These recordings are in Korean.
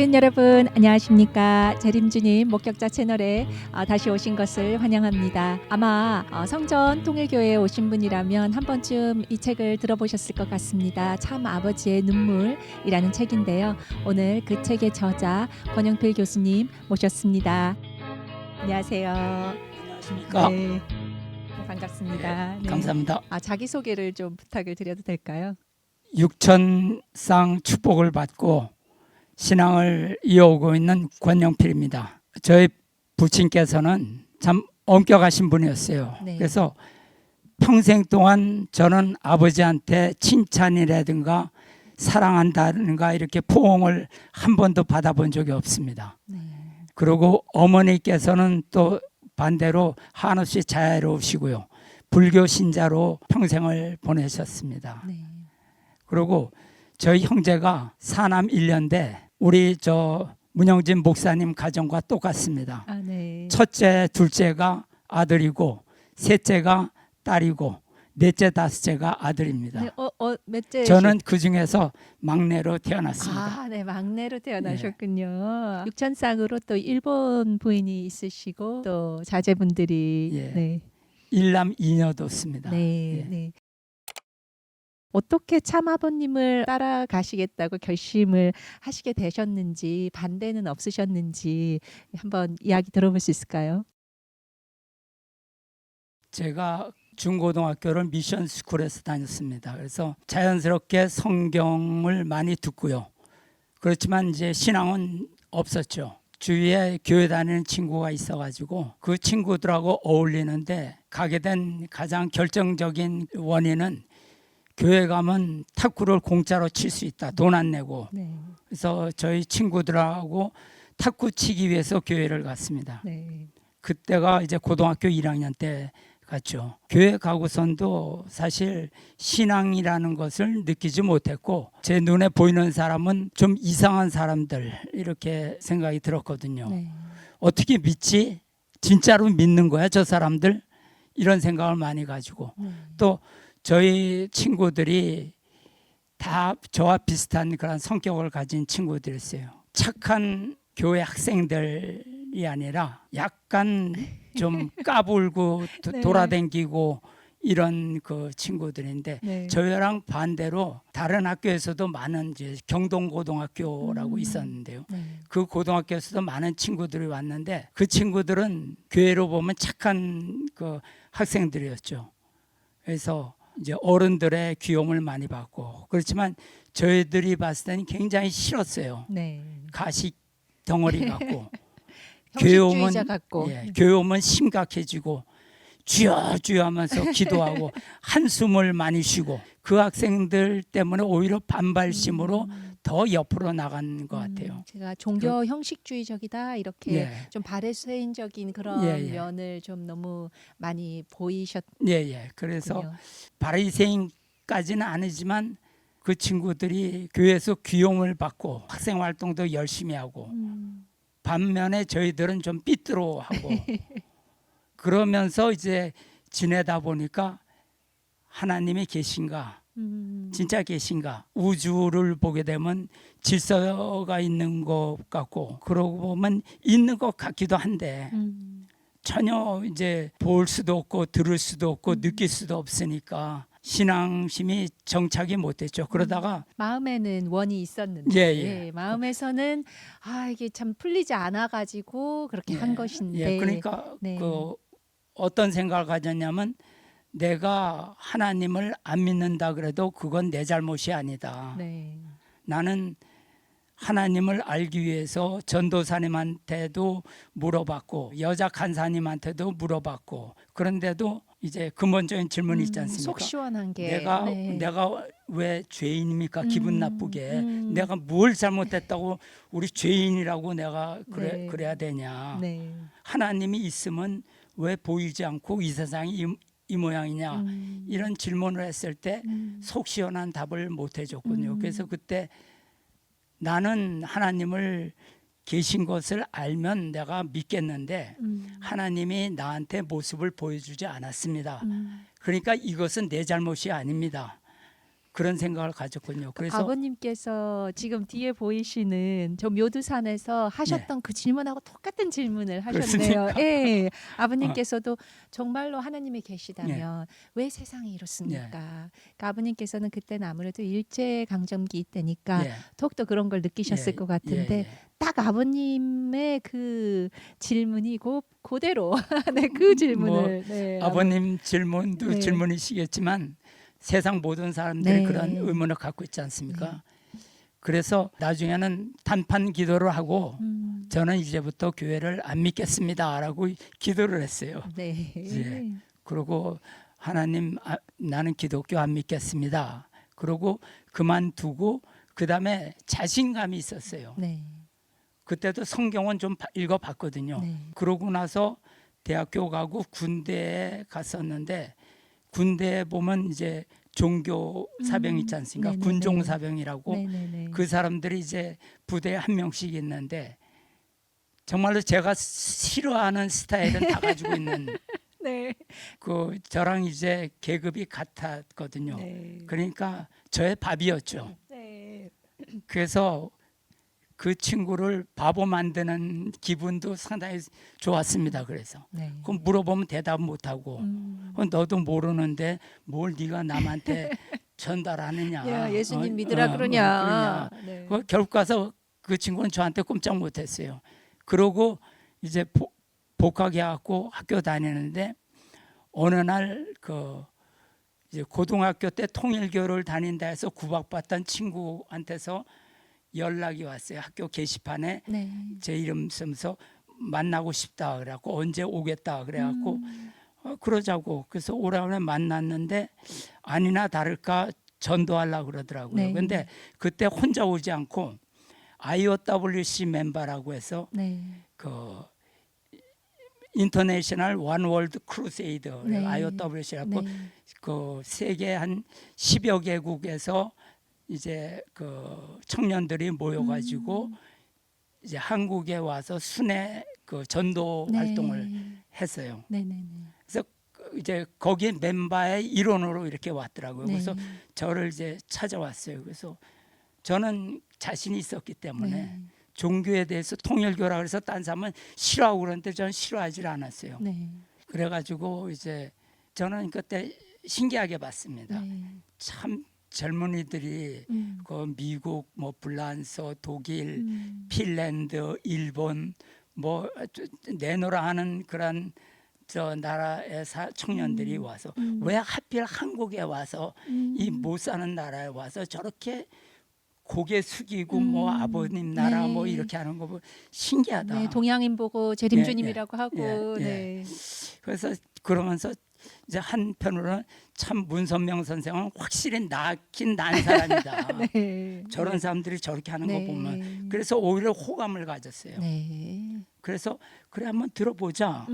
성도교인 여러분 안녕하십니까. 재림주님 목격자 채널에 다시 오신 것을 환영합니다. 아마 성전 통일교회에 오신 분이라면 한 번쯤 이 책을 들어보셨을 것 같습니다. 참 아버지의 눈물이라는 책인데요. 오늘 그 책의 저자 권영필 교수님 모셨습니다. 안녕하세요. 안녕하십니까. 네, 반갑습니다. 네. 감사합니다. 자기소개를 좀 부탁을 드려도 될까요? 육천상 축복을 받고 신앙을 이어오고 있는 권영필입니다. 저희 부친께서는 참 엄격하신 분이었어요. 네. 그래서 평생 동안 저는 아버지한테 칭찬이라든가 사랑한다든가 이렇게 포옹을 한 번도 받아본 적이 없습니다. 네. 그리고 어머니께서는 또 반대로 한없이 자애로우시고요. 불교 신자로 평생을 보내셨습니다. 네. 그리고 저희 형제가 사남 1년대 우리 문영진 목사님 가정과 똑같습니다. 네. 첫째, 둘째가 아들이고 셋째가 딸이고 넷째, 다섯째가 아들입니다. 네, 몇째? 저는 그 중에서 막내로 태어났습니다. 네, 막내로 태어나셨군요. 육천쌍으로 또 일본 부인이 있으시고 또 자제분들이 예. 네. 일남 이녀도습니다. 네, 예. 네. 어떻게 참아버님을 따라가시겠다고 결심을 하시게 되셨는지, 반대는 없으셨는지 한번 이야기 들어볼 수 있을까요? 제가 중고등학교를 미션 스쿨에서 다녔습니다. 그래서 자연스럽게 성경을 많이 듣고요. 그렇지만 이제 신앙은 없었죠. 주위에 교회 다니는 친구가 있어가지고 그 친구들하고 어울리는데 가게 된 가장 결정적인 원인은 교회 가면 탁구를 공짜로 칠 수 있다. 돈 안 내고. 네. 그래서 저희 친구들하고 탁구 치기 위해서 교회를 갔습니다. 네. 그때가 이제 고등학교 1학년 때 갔죠. 교회 가고선도 사실 신앙이라는 것을 느끼지 못했고 제 눈에 보이는 사람은 좀 이상한 사람들 이렇게 생각이 들었거든요. 네. 어떻게 믿지? 진짜로 믿는 거야 저 사람들? 이런 생각을 많이 가지고 또 저희 친구들이 다 저와 비슷한 그런 성격을 가진 친구들이었어요. 착한 교회 학생들이 아니라 약간 좀 까불고 네. 돌아다니고 이런 그 친구들인데 네. 저희랑 반대로 다른 학교에서도 많은 이제 경동고등학교라고 있었는데요. 네. 그 고등학교에서도 많은 친구들이 왔는데 그 친구들은 교회로 보면 착한 그 학생들이었죠. 그래서 이제 어른들의 귀여움을 많이 받고 그렇지만 저희들이 봤을 때는 굉장히 싫었어요. 네. 가식 덩어리 같고 형식주의자 같고. 교회 오면 심각해지고 주여 주여 하면서 기도하고 한숨을 많이 쉬고 그 학생들 때문에 오히려 반발심으로 더 옆으로 나간 것 같아요. 제가 종교 형식주의적이다 이렇게 예. 좀 바리새인적인 그런 예. 면을 좀 너무 많이 보이셨군요. 예. 그래서 바리새인까지는 아니지만 그 친구들이 교회에서 귀용을 받고 학생 활동도 열심히 하고 반면에 저희들은 좀 삐뚤어하고 그러면서 이제 지내다 보니까 하나님이 계신가? 진짜 계신가? 우주를 보게 되면 질서가 있는 것 같고 그러고 보면 있는 것 같기도 한데 전혀 이제 볼 수도 없고 들을 수도 없고 느낄 수도 없으니까 신앙심이 정착이 못됐죠. 그러다가 마음에는 원이 있었는데 예. 마음에서는 이게 참 풀리지 않아 가지고 그렇게 한 것인데 그러니까 네. 그 어떤 생각을 가졌냐면 내가 하나님을 안 믿는다 그래도 그건 내 잘못이 아니다. 네. 나는 하나님을 알기 위해서 전도사님한테도 물어봤고 여자 간사님한테도 물어봤고 그런데도 이제 근본적인 질문이 있지 않습니까? 속 시원한 게 내가 왜 죄인입니까? 기분 나쁘게 내가 뭘 잘못했다고 우리 죄인이라고 내가 그래야 되냐? 네. 하나님이 있으면 왜 보이지 않고 이 세상이 이 모양이냐? 이런 질문을 했을 때 속 시원한 답을 못 해줬군요. 그래서 그때 나는 하나님을 계신 것을 알면 내가 믿겠는데 하나님이 나한테 모습을 보여주지 않았습니다. 그러니까 이것은 내 잘못이 아닙니다. 그런 생각을 가졌군요. 그래서 아버님께서 지금 뒤에 보이시는 저 묘두산에서 하셨던 그 질문하고 똑같은 질문을 하셨네요. 그렇습니까? 예, 아버님께서도 정말로 하나님이 계시다면 왜 세상이 이렇습니까? 예. 그러니까 아버님께서는 그때는 아무래도 일제 강점기 때니까 예. 더욱더 그런 걸 느끼셨을 예. 것 같은데 예. 딱 아버님의 그 질문이 그대로 네, 그 질문을 네, 아버님 질문도 네. 질문이시겠지만 세상 모든 사람들이 네. 그런 의문을 갖고 있지 않습니까? 네. 그래서 나중에는 단판 기도를 하고 음, 저는 이제부터 교회를 안 믿겠습니다라고 기도를 했어요. 네. 예. 그리고 하나님, 나는 기독교 안 믿겠습니다. 그러고 그만두고 그 다음에 자신감이 있었어요. 네. 그때도 성경은 좀 읽어봤거든요. 네. 그러고 나서 대학교 가고 군대에 갔었는데 군대에 보면 이제 종교 사병 있지 않습니까? 네네네. 군종 사병이라고 네네네. 그 사람들이 이제 부대에 한 명씩 있는데 정말로 제가 싫어하는 스타일은 다 가지고 있는 네. 그 저랑 이제 계급이 같았거든요. 네. 그러니까 저의 밥이었죠. 네. 그래서 그 친구를 바보 만드는 기분도 상당히 좋았습니다. 그래서 네. 그럼 물어보면 대답 못하고 너도 모르는데 뭘 네가 남한테 전달하느냐. 야, 예수님 믿으라 그러냐. 네. 결국 가서 그 친구는 저한테 꼼짝 못했어요. 그러고 이제 복학해갖고 학교 다니는데 어느 날 그 이제 고등학교 때 통일교를 다닌다 해서 구박받던 친구한테서 연락이 왔어요. 학교 게시판에 네. 제 이름 쓰면서 만나고 싶다 그래갖고 언제 오겠다 그래갖고 그러자고 그래서 오라고 만났는데 아니나 다를까 전도하려고 그러더라고요. 네. 근데 그때 혼자 오지 않고 IOWC 멤버라고 해서 네. 그 인터내셔널 원 월드 크루세이드 네. IOWC라고 네. 그 세계 한 10여 개국에서 이제 그 청년들이 모여가지고 이제 한국에 와서 순회 그 전도 네. 활동을 했어요. 네네네. 그래서 이제 거기 멤버의 일원으로 이렇게 왔더라고요. 네. 그래서 저를 이제 찾아왔어요. 그래서 저는 자신이 있었기 때문에 네. 종교에 대해서 통일교라 그래서 딴 사람은 싫어하고 그러는데 저는 싫어하지 않았어요. 네. 그래가지고 이제 저는 그때 신기하게 봤습니다. 네. 참 젊은이들이 그 미국, 뭐 불란서, 독일, 핀란드, 일본 뭐 내노라 하는 그런 저 나라의 청년들이 와서 왜 하필 한국에 와서 이 못 사는 나라에 와서 저렇게 고개 숙이고 뭐 아버님 나라 네. 뭐 이렇게 하는 거 보면 신기하다. 네, 동양인 보고 재림주님이라고 예, 하고 예, 예. 네. 그래서 그러면서 이제 한편으로는 참 문선명 선생은 확실히 낳긴 난 사람이다. 네. 저런 사람들이 저렇게 하는 네. 거 보면 그래서 오히려 호감을 가졌어요. 네. 그래서 그래 한번 들어보자.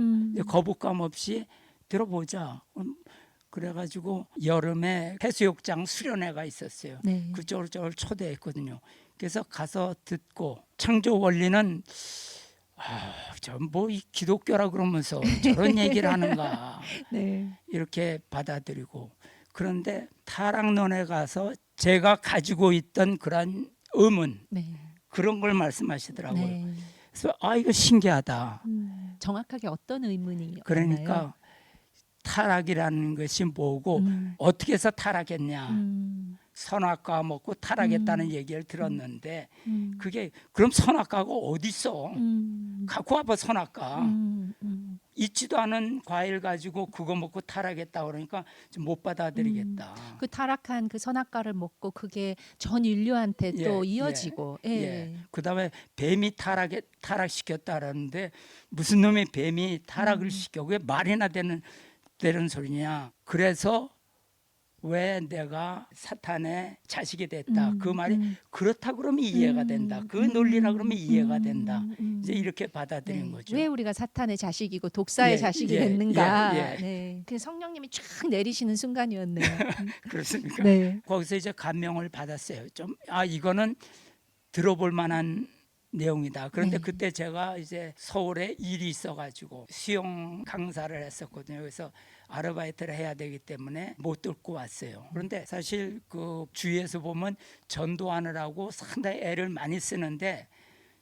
거부감 없이 들어보자. 그래가지고 여름에 해수욕장 수련회가 있었어요. 네. 그쪽으로 저를 초대했거든요. 그래서 가서 듣고 창조 원리는 저 뭐 이 기독교라 그러면서 저런 얘기를 하는가 네. 이렇게 받아들이고 그런데 타락론에 가서 제가 가지고 있던 그런 의문 네. 그런 걸 말씀하시더라고요. 네. 그래서 이거 신기하다. 정확하게 어떤 의문이 그러니까 타락이라는 것이 뭐고 어떻게 해서 타락했냐. 선악과 먹고 타락했다는 얘기를 들었는데 그게 그럼 선악과가 어디 있어? 갖고 와봐 선악과. 있지도 않은 과일 가지고 그거 먹고 타락했다 그러니까 좀 못 받아들이겠다. 그 타락한 그 선악과를 먹고 그게 전 인류한테 또 예, 이어지고 예. 그다음에 뱀이 타락시켰다라는데 무슨 놈이 뱀이 타락을 시켜? 그게 말이나 되는 소리냐? 그래서 왜 내가 사탄의 자식이 됐다. 그 말이 그렇다 그러면 이해가 된다. 그 논리라 그러면 이해가 된다. 이제 이렇게 받아들인 네. 거죠. 왜 우리가 사탄의 자식이고 독사의 예, 자식이 예, 됐는가? 예, 예. 네. 그 성령님이 쫙 내리시는 순간이었네요. 그렇습니까? 네. 거기서 이제 감명을 받았어요. 좀 이거는 들어볼 만한 내용이다. 그런데 네. 그때 제가 이제 서울에 일이 있어가지고 수영 강사를 했었거든요. 그래서 아르바이트를 해야 되기 때문에 못 듣고 왔어요. 그런데 사실 그 주위에서 보면 전도하느라고 상당히 애를 많이 쓰는데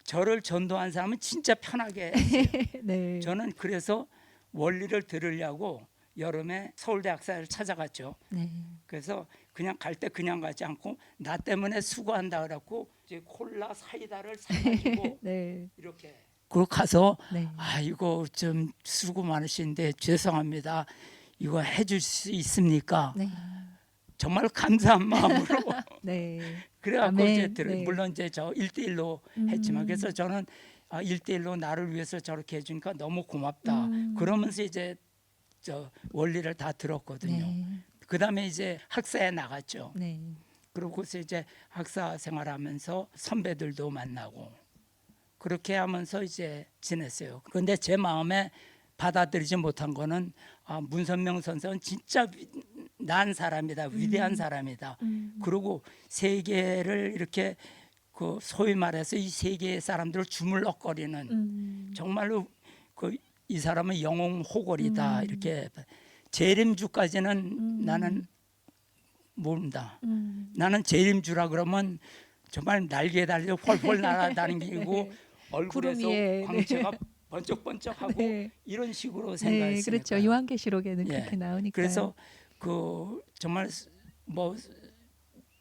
저를 전도한 사람은 진짜 편하게 했어요. 네. 저는 그래서 원리를 들으려고 여름에 서울대학사를 찾아갔죠. 네. 그래서 그냥 갈 때 그냥 가지 않고 나 때문에 수고한다 그래갖고 이제 콜라 사이다를 사가지고 네. 이렇게 그 가서 네. 아 이거 좀 수고 많으신데 죄송합니다. 이거 해줄 수 있습니까? 네. 정말 감사한 마음으로 네. 그래갖고 아멘. 이제 네. 물론 이제 저 1대1로 했지만 그래서 저는 1대1로 나를 위해서 저렇게 해주니까 너무 고맙다. 그러면서 이제 저 원리를 다 들었거든요. 네. 그다음에 이제 학사에 나갔죠. 네. 그러고서 이제 학사 생활하면서 선배들도 만나고 그렇게 하면서 이제 지냈어요. 그런데 제 마음에 받아들이지 못한 거는 문선명 선생은 진짜 난 사람이다, 위대한 사람이다. 그리고 세계를 이렇게 그 소위 말해서 이 세계의 사람들을 주물럭거리는 정말로 그 이 사람은 영웅 호걸이다. 이렇게 재림주까지는 나는 모른다. 나는 재림주라 그러면 정말 날개 달려 훨훨 날아다니고 얼굴에서 구름 위에, 광채가 번쩍번쩍하고 네. 이런 식으로 네, 생각했으니까. 그렇죠. 요한계시록에는 예. 그렇게 나오니까. 그래서 그 정말 뭐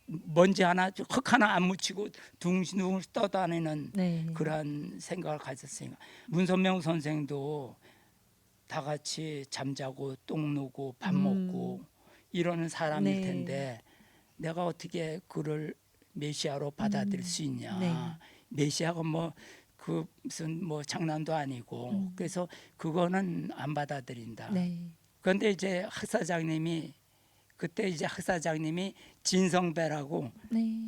먼지 하나 흙 하나 안 묻히고 둥실둥실 떠다니는 네. 그러한 생각을 가졌으니까 문선명 선생도 다 같이 잠자고 똥 누고 밥 먹고 이러는 사람일 네. 텐데 내가 어떻게 그를 메시아로 받아들일 수 있냐. 네. 메시아가 뭐 그 무슨 뭐 장난도 아니고 그래서 그거는 안 받아들인다. 네. 그런데 이제 학사장님이 그때 이제 학사장님이 진성배라고 네.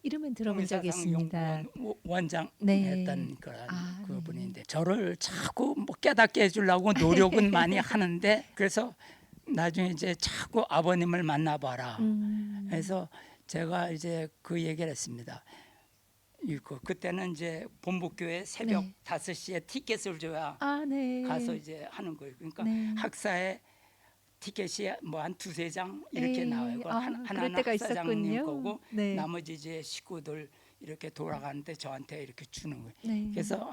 이름은 들어본 적이 있습니다. 통일사상연구원 원장 네. 했던 그런 아, 그분인데 저를 자꾸 뭐 깨닫게 해주려고 노력은 많이 하는데 그래서 나중에 이제 자꾸 아버님을 만나봐라. 그래서 제가 이제 그 얘기를 했습니다. 그때는 이제 본부교회 새벽 네. 5시에 티켓을 줘야 아, 네. 가서 이제 하는 거예요. 그러니까 네. 학사에 티켓이 뭐 한 두세 장 이렇게 에이, 나와요. 아, 하나는 그럴 때가 학사장님 있었군요. 거고 네. 나머지 이제 식구들 이렇게 돌아가는데 저한테 이렇게 주는 거예요. 네. 그래서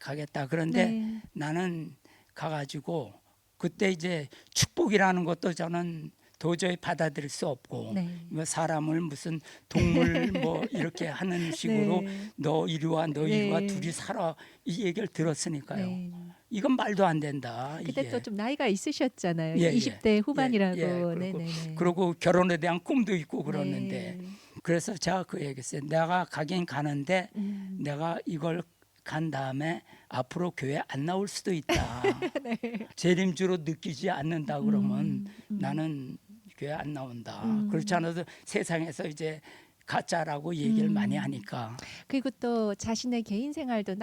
가겠다. 그런데 네. 나는 가가지고 그때 이제 축복이라는 것도 저는 도저히 받아들일 수 없고 네. 뭐 사람을 무슨 동물 뭐 이렇게 하는 식으로 네. 너 이리 와, 너 이리 와, 네. 둘이 살아 이 얘기를 들었으니까요. 네. 이건 말도 안 된다. 그때 이게. 또 좀 나이가 있으셨잖아요. 예, 예. 20대 후반이라고. 예, 예. 그리고, 네네네. 그리고 결혼에 대한 꿈도 있고 그러는데 네. 그래서 제가 그 얘기했어요. 내가 가긴 가는데 음. 내가 이걸 간 다음에 앞으로 교회 안 나올 수도 있다. 네. 재림주로 느끼지 않는다 그러면 나는 교회 안 나온다. 그렇지 않아도 세상에서 이제 가짜라고 얘기를 많이 하니까. 그리고 또 자신의 개인 생활도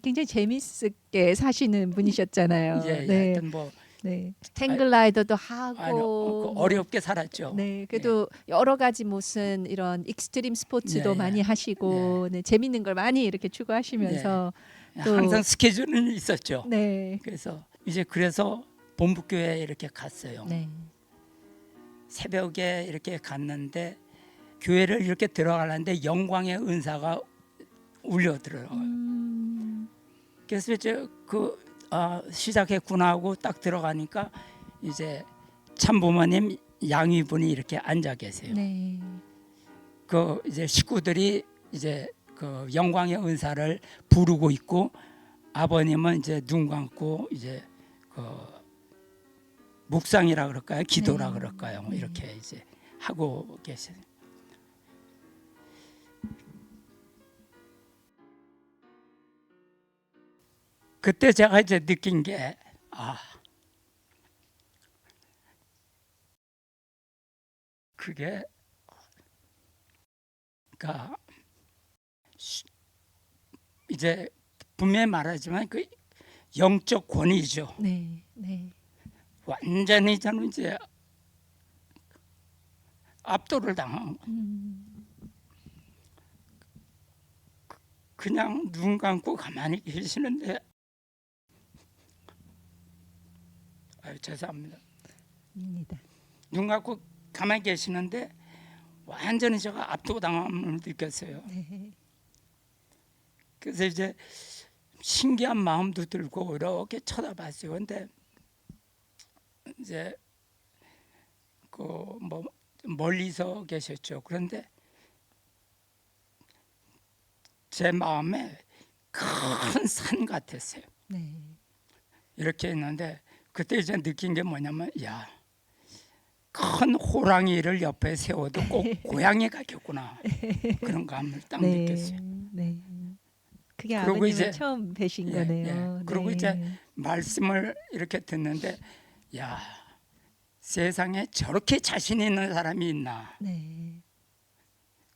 굉장히 재밌게 사시는 분이셨잖아요. 예, 예. 네. 하여튼 뭐 네. 행글라이더도 아니, 하고 어렵게 살았죠. 네, 그래도 여러 가지 무슨 이런 익스트림 스포츠도 예, 예. 많이 하시고 네, 재밌는 걸 많이 이렇게 추구하시면서 또 항상 스케줄은 있었죠. 네, 그래서 본부교회에 이렇게 갔어요. 네, 새벽에 이렇게 갔는데 교회를 이렇게 들어가는데 영광의 은사가 울려 들어요. 그래서 이제 시작했구나 하고 딱 들어가니까 이제 참부모님 양위분이 이렇게 앉아 계세요. 네, 그 이제 식구들이 이제 그 영광의 은사를 부르고 있고 아버님은 이제 눈 감고 이제 그 묵상이라 그럴까요? 기도라 네. 그럴까요? 이렇게 이제 하고 계세요. 그때 제가 이제 느낀 게 그게 그러니까 이제 분명히 말하지만 그 영적 권위죠. 네, 네, 완전히 저는 이제 압도를 당한. 그냥 눈 감고 가만히 계시는데, 아유 죄송합니다. 입니다. 눈 감고 가만히 계시는데 완전히 제가 압도당함을 느꼈어요. 네. 그래서 이제 신기한 마음도 들고 이렇게 쳐다봤어요. 근데 이제 그 뭐 멀리서 계셨죠. 그런데 제 마음에 큰 산 같았어요. 네. 이렇게 있는데 그때 이제 느낀 게 뭐냐면, 야, 큰 호랑이를 옆에 세워도 꼭 고양이 같겠구나. 그런 감을 딱 느꼈어요. 네. 그게 그리고 아버님을 이제 처음 뵈신 예, 거네요. 예. 그리고 네. 이제 말씀을 이렇게 듣는데, 야, 세상에 저렇게 자신 있는 사람이 있나. 네.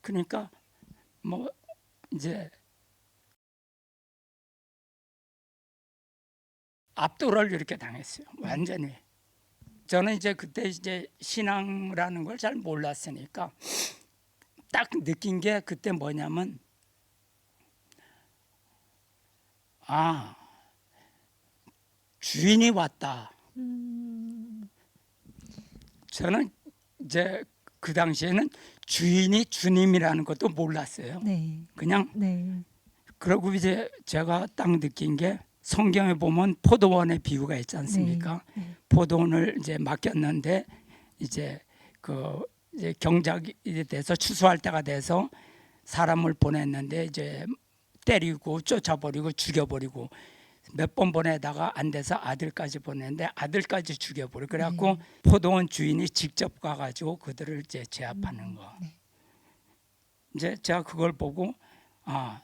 그러니까 뭐 이제 압도를 이렇게 당했어요. 완전히. 저는 이제 그때 이제 신앙이라는 걸 잘 몰랐으니까 딱 느낀 게 그때 뭐냐면, 아, 주인이 왔다. 저는 이제 그 당시에는 주인이 주님이라는 것도 몰랐어요. 네. 그냥 네. 그러고 이제 제가 딱 느낀 게, 성경에 보면 포도원의 비유가 있지 않습니까? 네. 포도원을 이제 맡겼는데 이제 그 이제 경작이 돼서 추수할 때가 돼서 사람을 보냈는데 이제 때리고 쫓아버리고 죽여버리고, 몇 번 보내다가 안 돼서 아들까지 보냈는데 아들까지 죽여버리고, 그래갖고 포도원 주인이 직접 가가지고 그들을 이제 제압하는 거. 이제 제가 그걸 보고, 아,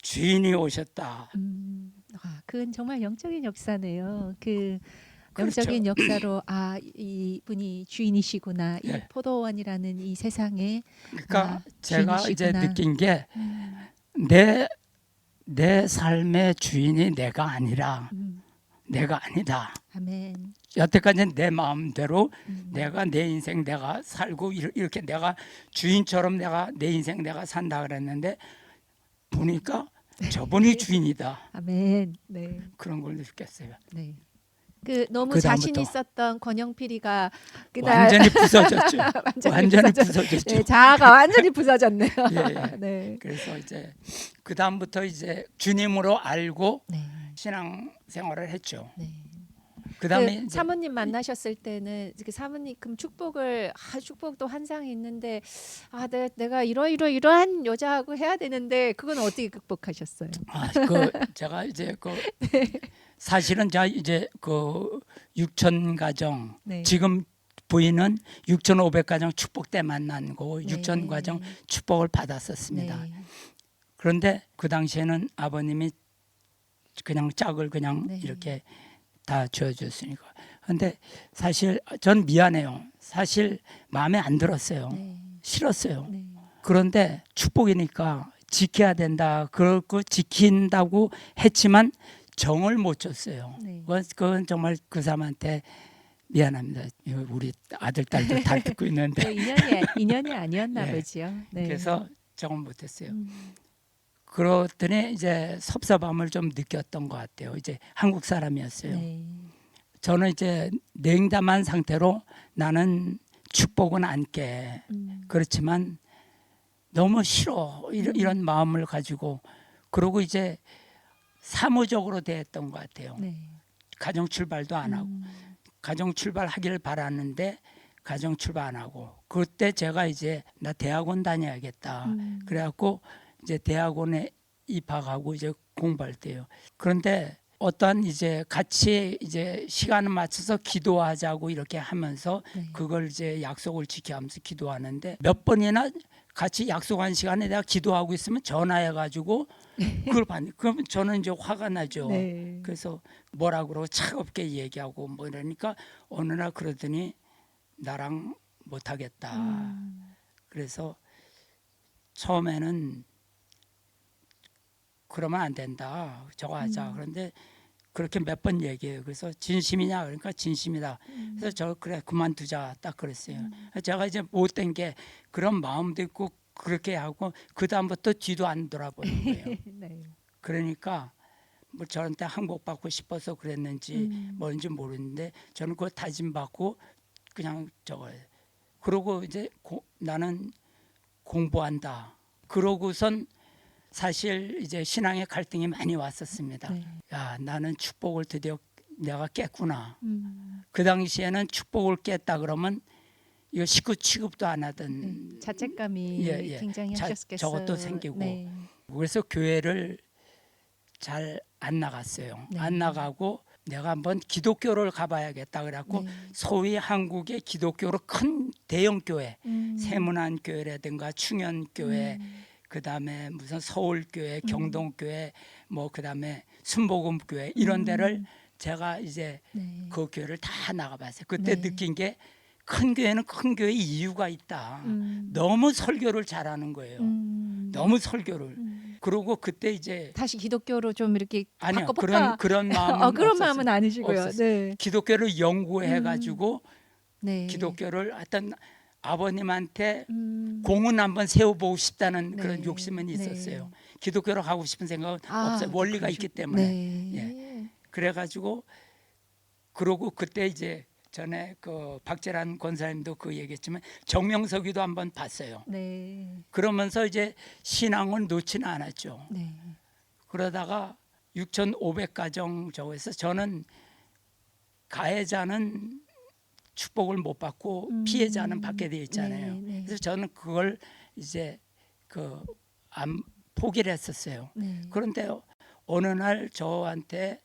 주인이 오셨다. 그건 정말 영적인 역사네요. 그 그렇죠. 영적인 역사로 이분이 주인이시구나. 이 예. 포도원이라는 이 세상에 그러니까 제가 이제 주인이시구나. 느낀 게, 내 삶의 주인이 내가 아니라, 내가 아니다. 아멘. 여태까지는 내 마음대로 내가 내 인생 내가 살고 이렇게 내가 주인처럼 내가 내 인생 내가 산다 그랬는데, 보니까 저분이 주인이다. 아멘. 네. 그런 걸 느꼈어요. 네. 그 너무 그 자신 다음부터 있었던 권영필이가 그날 완전히 부서졌죠. 완전히 부서졌죠. 네, 자아가 완전히 부서졌네요. 예, 예. 네. 그래서 이제 그 다음부터 이제 주님으로 알고 네. 신앙 생활을 했죠. 네. 그다음에 그 사모님 만나셨을 때는 그 사모님 축복을 축복도 한 상이 있는데 내가 이러한 여자하고 해야 되는데 그건 어떻게 극복하셨어요? 그 제가 이제 그 사실은 제가 이제 그 6천 가정, 네. 지금 부인은 6,500 가정 축복 때 만난 거, 네. 6천 가정 축복을 받았었습니다. 네. 그런데 그 당시에는 아버님이 그냥 짝을 그냥 네. 이렇게 다 지어줬으니까. 근데 사실 전 미안해요. 사실 마음에 안 들었어요. 네. 싫었어요. 네. 그런데 축복이니까 지켜야 된다. 그렇고 지킨다고 했지만 정을 못 줬어요. 네. 그건 정말 그 사람한테 미안합니다. 우리 아들 딸들 다 듣고 있는데. 네, 인연이 아니었나 네. 보지요. 네. 그래서 정을 못했어요. 그러더니 이제 섭섭함을 좀 느꼈던 것 같아요. 이제 한국 사람이었어요. 네. 저는 이제 냉담한 상태로 나는 축복은 안 깨. 그렇지만 너무 싫어. 이런 마음을 가지고, 그러고 이제 사무적으로 대했던 것 같아요. 네. 가정 출발도 안 하고, 가정 출발하기를 바랐는데 가정 출발 안 하고, 그때 제가 이제 나 대학원 다녀야겠다. 그래갖고 이제 대학원에 입학하고 이제 공부할 때요. 그런데 어떤 이제 같이 이제 시간을 맞춰서 기도하자고 이렇게 하면서 네. 그걸 이제 약속을 지켜가면서 기도하는데, 몇 번이나 같이 약속한 시간에 내가 기도하고 있으면 전화해가지고 그걸 받는. 그러면 저는 이제 화가 나죠. 네. 그래서 뭐라 그러고 차갑게 얘기하고 뭐 이러니까 어느 날 그러더니 나랑 못하겠다. 그래서 처음에는 그러면 안 된다. 저거 하자. 그런데 그렇게 몇 번 얘기해요. 그래서 진심이냐? 그러니까 진심이다. 그래서 저 그래 그만두자. 딱 그랬어요. 제가 이제 못된 게 그런 마음도 있고 그렇게 하고 그 다음부터 뒤도 안 돌아보는 거예요. 네. 그러니까 뭐 저한테 항복받고 싶어서 그랬는지 뭔지 모르는데 저는 그거 다짐받고 그냥 저거 그러고 이제 나는 공부한다. 그러고선 사실 이제 신앙의 갈등이 많이 왔었습니다. 네. 야, 나는 축복을 드디어 내가 깼구나. 그 당시에는 축복을 깼다 그러면 이거 식구 취급도 안 하던 자책감이 굉장히 하셨겠어요. 저것도 생기고 네. 그래서 교회를 잘 안 나갔어요. 네. 안 나가고 내가 한번 기독교를 가봐야겠다 그래갖고 네. 소위 한국의 기독교로 큰 대형 교회 세문안교회라든가 충현교회 그다음에 무슨 서울교회 경동교회 뭐 그다음에 순복음교회 이런 데를 제가 이제 네. 그 교회를 다 나가봤어요. 그때 네. 느낀 게 큰 교회는 큰 교회 이유가 있다. 너무 설교를 잘하는 거예요. 너무 설교를. 그리고 그때 이제 다시 기독교로 좀 이렇게 아니요 바꿔볼까? 그런 마음은 그런 없었어요. 마음은 아니시고요. 없었어요. 네. 기독교를 연구해가지고 네. 기독교를 하여튼 아버님한테 공은 한번 세워보고 싶다는 네. 그런 욕심은 네. 있었어요. 기독교로 가고 싶은 생각은 없어요. 원리가 있기 때문에. 네. 예. 그래가지고 그러고 그때 이제 전에 그 박재란 권사님도 그 얘기했지만 정명석이도 한번 봤어요. 네. 그러면서 이제 신앙을 놓지는 않았죠. 네. 그러다가 6,500가정 저거에서 저는 가해자는 축복을 못 받고 피해자는 받게 되어 있잖아요. 네, 네. 그래서 저는 그걸 이제 그 안 포기를 했었어요. 네. 그런데 어느 날 저한테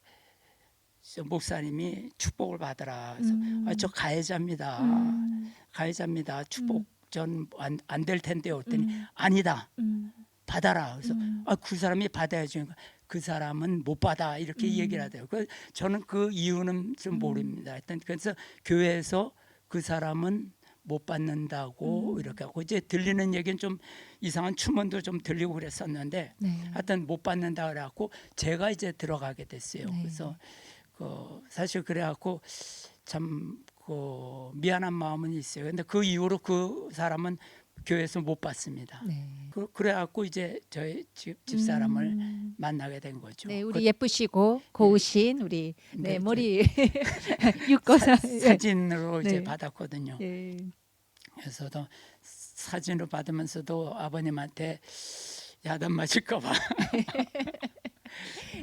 저 목사님이 축복을 받으라. 그래서 저 가해자입니다. 가해자입니다. 축복 전 안 될 텐데 했더니 아니다. 받아라. 그래서 그 사람이 받아야지. 그 사람은 못 받아 이렇게 얘기를 하대요. 저는 그 이유는 좀 모릅니다. 하여튼 그래서 교회에서 그 사람은 못 받는다고 이렇게 하고 이제 들리는 얘기는 좀 이상한 추문도 좀 들리고 그랬었는데 네. 하여튼 못 받는다 그래갖고 제가 이제 들어가게 됐어요. 네. 그래서 사실 그래갖고 참 미안한 마음은 있어요. 근데 그 이후로 그 사람은 교회에서 못 봤습니다. 네. 그래갖고 이제 저희 집 사람을 만나게 된 거죠. 네, 우리 예쁘시고 고우신 우리 네, 머리 육거사 사진으로 이제 네. 받았거든요. 네. 그래서도 사진으로 받으면서도 아버님한테 야단 맞을까봐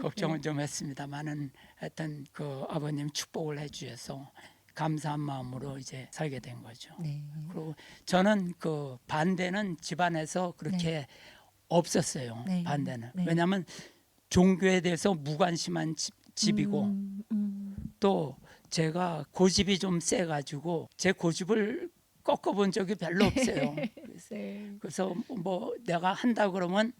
걱정은 좀 했습니다만은 하여튼 그 아버님 축복을 해주셔서 감사한 마음으로 이제 살게 된 거죠. 네. 그리고 저는 그 반대는 집안에서 그렇게 없었어요. 네. 반대는 네. 왜냐하면 종교에 대해서 무관심한 집이고 또 제가 고집이 좀 세가지고 제 고집을 꺾어본 적이 별로 없어요. 네. 그래서 뭐 내가 한다 그러면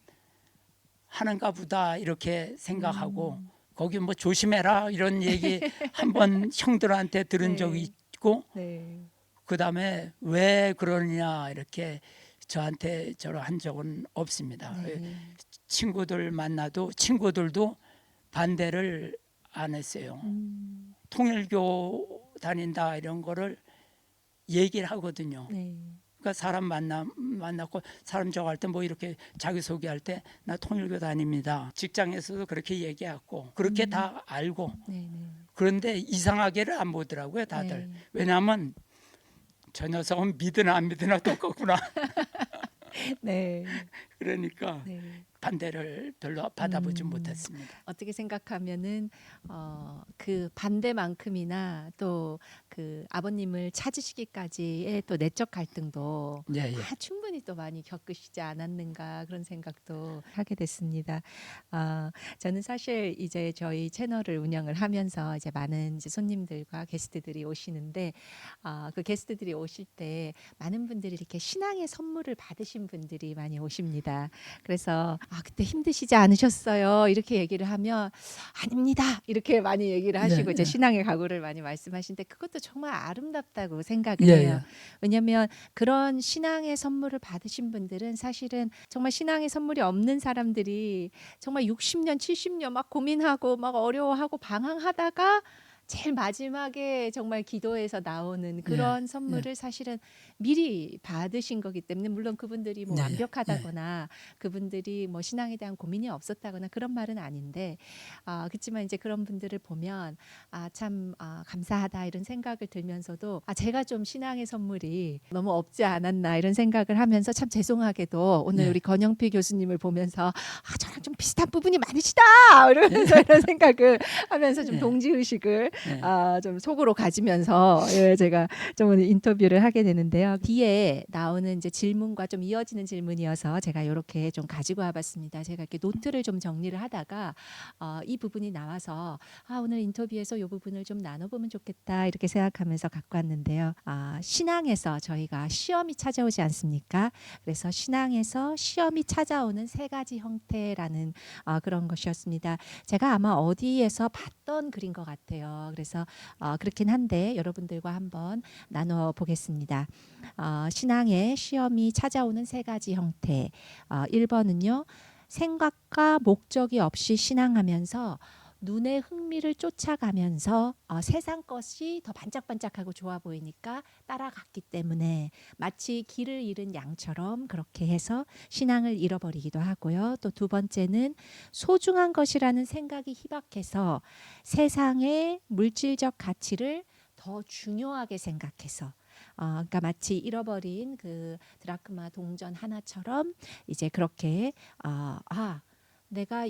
하는가 보다 이렇게 생각하고 거기 뭐 조심해라 이런 얘기 한번 형들한테 들은 네. 적이 있고 네. 그다음에 왜 그러느냐 이렇게 저한테 저를 한 적은 없습니다. 네. 친구들 만나도 친구들도 반대를 안 했어요. 통일교 다닌다 이런 거를 얘기를 하거든요. 네. 그러니까 사람 만났고 사람 저거 할 때 뭐 이렇게 자기소개할 때 나 통일교 다닙니다. 직장에서도 그렇게 얘기하고 그렇게 다 알고 네. 네. 그런데 이상하게를 안 보더라고요 다들. 네. 왜냐하면 저 녀석은 믿으나 안 믿으나 똑같구나. 네. 그러니까 네. 반대를 별로 받아보지 못했습니다. 어떻게 생각하면은 그 반대만큼이나 또 그 아버님을 찾으시기까지의 또 내적 갈등도 예, 예. 충분히 또 많이 겪으시지 않았는가 그런 생각도 하게 됐습니다. 저는 사실 이제 저희 채널을 운영을 하면서 이제 많은 이제 손님들과 게스트들이 오시는데 그 게스트들이 오실 때 많은 분들이 이렇게 신앙의 선물을 받으신 분들이 많이 오십니다. 그래서 그때 힘드시지 않으셨어요? 이렇게 얘기를 하면 아닙니다. 이렇게 많이 얘기를 하시고 예, 이제 예. 신앙의 각오를 많이 말씀하시는데 그것도 정말 아름답다고 생각을 예, 해요. 예. 왜냐하면 그런 신앙의 선물을 받으신 분들은 사실은 정말 신앙의 선물이 없는 사람들이 정말 60년, 70년 막 고민하고 막 어려워하고 방황하다가 제일 마지막에 정말 기도에서 나오는 그런 선물을 사실은 미리 받으신 거기 때문에 물론 그분들이 뭐 네, 완벽하다거나 그분들이 뭐 신앙에 대한 고민이 없었다거나 그런 말은 아닌데 그렇지만 이제 그런 분들을 보면 참 감사하다 이런 생각을 들면서도 제가 좀 신앙의 선물이 너무 없지 않았나 이런 생각을 하면서 참 죄송하게도 오늘 네. 우리 권영필 교수님을 보면서 저랑 좀 비슷한 부분이 많으시다 이러면서 이런 생각을 하면서 좀 네. 동지의식을 네. 좀 속으로 가지면서 제가 좀 오늘 인터뷰를 하게 되는데요. 뒤에 나오는 이제 질문과 좀 이어지는 질문이어서 제가 이렇게 좀 가지고 와봤습니다. 제가 이렇게 노트를 좀 정리를 하다가 이 부분이 나와서 오늘 인터뷰에서 이 부분을 좀 나눠보면 좋겠다 이렇게 생각하면서 갖고 왔는데요. 신앙에서 저희가 시험이 찾아오지 않습니까? 그래서 신앙에서 시험이 찾아오는 세 가지 형태라는 그런 것이었습니다. 제가 아마 어디에서 봤던 글인 것 같아요. 그래서 그렇긴 한데 여러분들과 한번 나눠 보겠습니다. 신앙의 시험이 찾아오는 세 가지 형태. 1번은요. 생각과 목적이 없이 신앙하면서 눈의 흥미를 쫓아가면서 세상 것이 더 반짝반짝하고 좋아 보이니까 따라갔기 때문에 마치 길을 잃은 양처럼 그렇게 해서 신앙을 잃어버리기도 하고요. 또 두 번째는 소중한 것이라는 생각이 희박해서 세상의 물질적 가치를 더 중요하게 생각해서 그러니까 마치 잃어버린 그 드라크마 동전 하나처럼 이제 그렇게 내가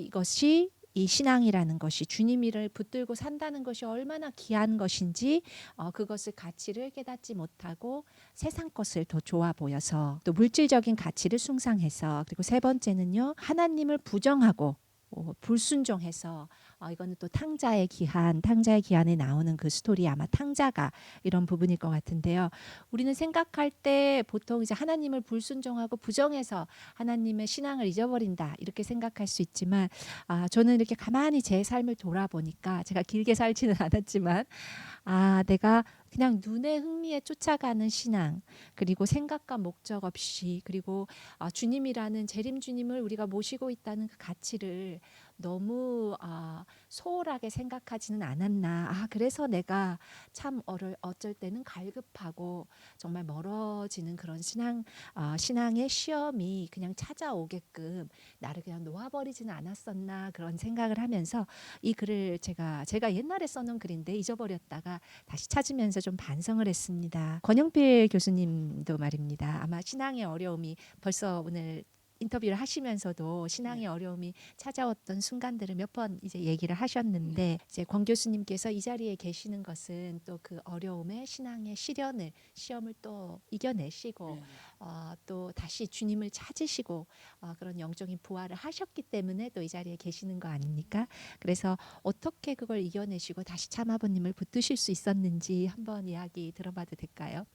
이 신앙이라는 것이 주님이를 붙들고 산다는 것이 얼마나 귀한 것인지 그것을 가치를 깨닫지 못하고 세상 것을 더 좋아 보여서 또 물질적인 가치를 숭상해서 그리고 세 번째는요 하나님을 부정하고 불순종해서 이거는 또 탕자의 기한에 나오는 그 스토리 아마 탕자가 이런 부분일 것 같은데요. 우리는 생각할 때 보통 이제 하나님을 불순종하고 부정해서 하나님의 신앙을 잊어버린다 이렇게 생각할 수 있지만 저는 이렇게 가만히 제 삶을 돌아보니까 제가 길게 살지는 않았지만 내가 그냥 눈의 흥미에 쫓아가는 신앙 그리고 생각과 목적 없이 그리고 주님이라는 재림 주님을 우리가 모시고 있다는 그 가치를 너무 소홀하게 생각하지는 않았나. 그래서 내가 참 어쩔 때는 갈급하고 정말 멀어지는 그런 신앙의 시험이 그냥 찾아오게끔 나를 그냥 놓아버리지는 않았었나 그런 생각을 하면서 이 글을 제가 옛날에 써놓은 글인데 잊어버렸다가 다시 찾으면서 좀 반성을 했습니다. 권영필 교수님도 말입니다. 아마 신앙의 어려움이 벌써 오늘 인터뷰를 하시면서도 신앙의 어려움이 찾아왔던 순간들을 몇 번 이제 얘기를 하셨는데 이제 권 교수님께서 이 자리에 계시는 것은 또 그 어려움의 신앙의 시험을 또 이겨내시고 또 다시 주님을 찾으시고 그런 영적인 부활을 하셨기 때문에 또 이 자리에 계시는 거 아닙니까? 그래서 어떻게 그걸 이겨내시고 다시 참 아버님을 붙드실 수 있었는지 한번 이야기 들어봐도 될까요?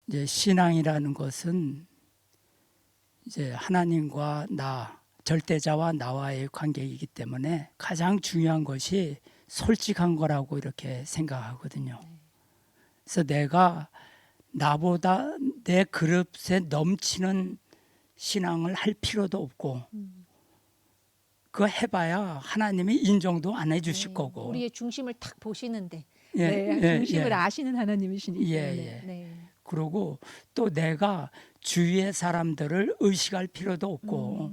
이제 신앙이라는 것은 이제 하나님과 절대자와 나와의 관계이기 때문에 가장 중요한 것이 솔직한 거라고 이렇게 생각하거든요. 그래서 내가 나보다 내 그릇에 넘치는 신앙을 할 필요도 없고 그거 해봐야 하나님이 인정도 안 해주실 거고 우리의 중심을 탁 보시는데 예, 중심을 아시는 하나님이시기 예, 때문에 예. 그리고 또 내가 주위의 사람들을 의식할 필요도 없고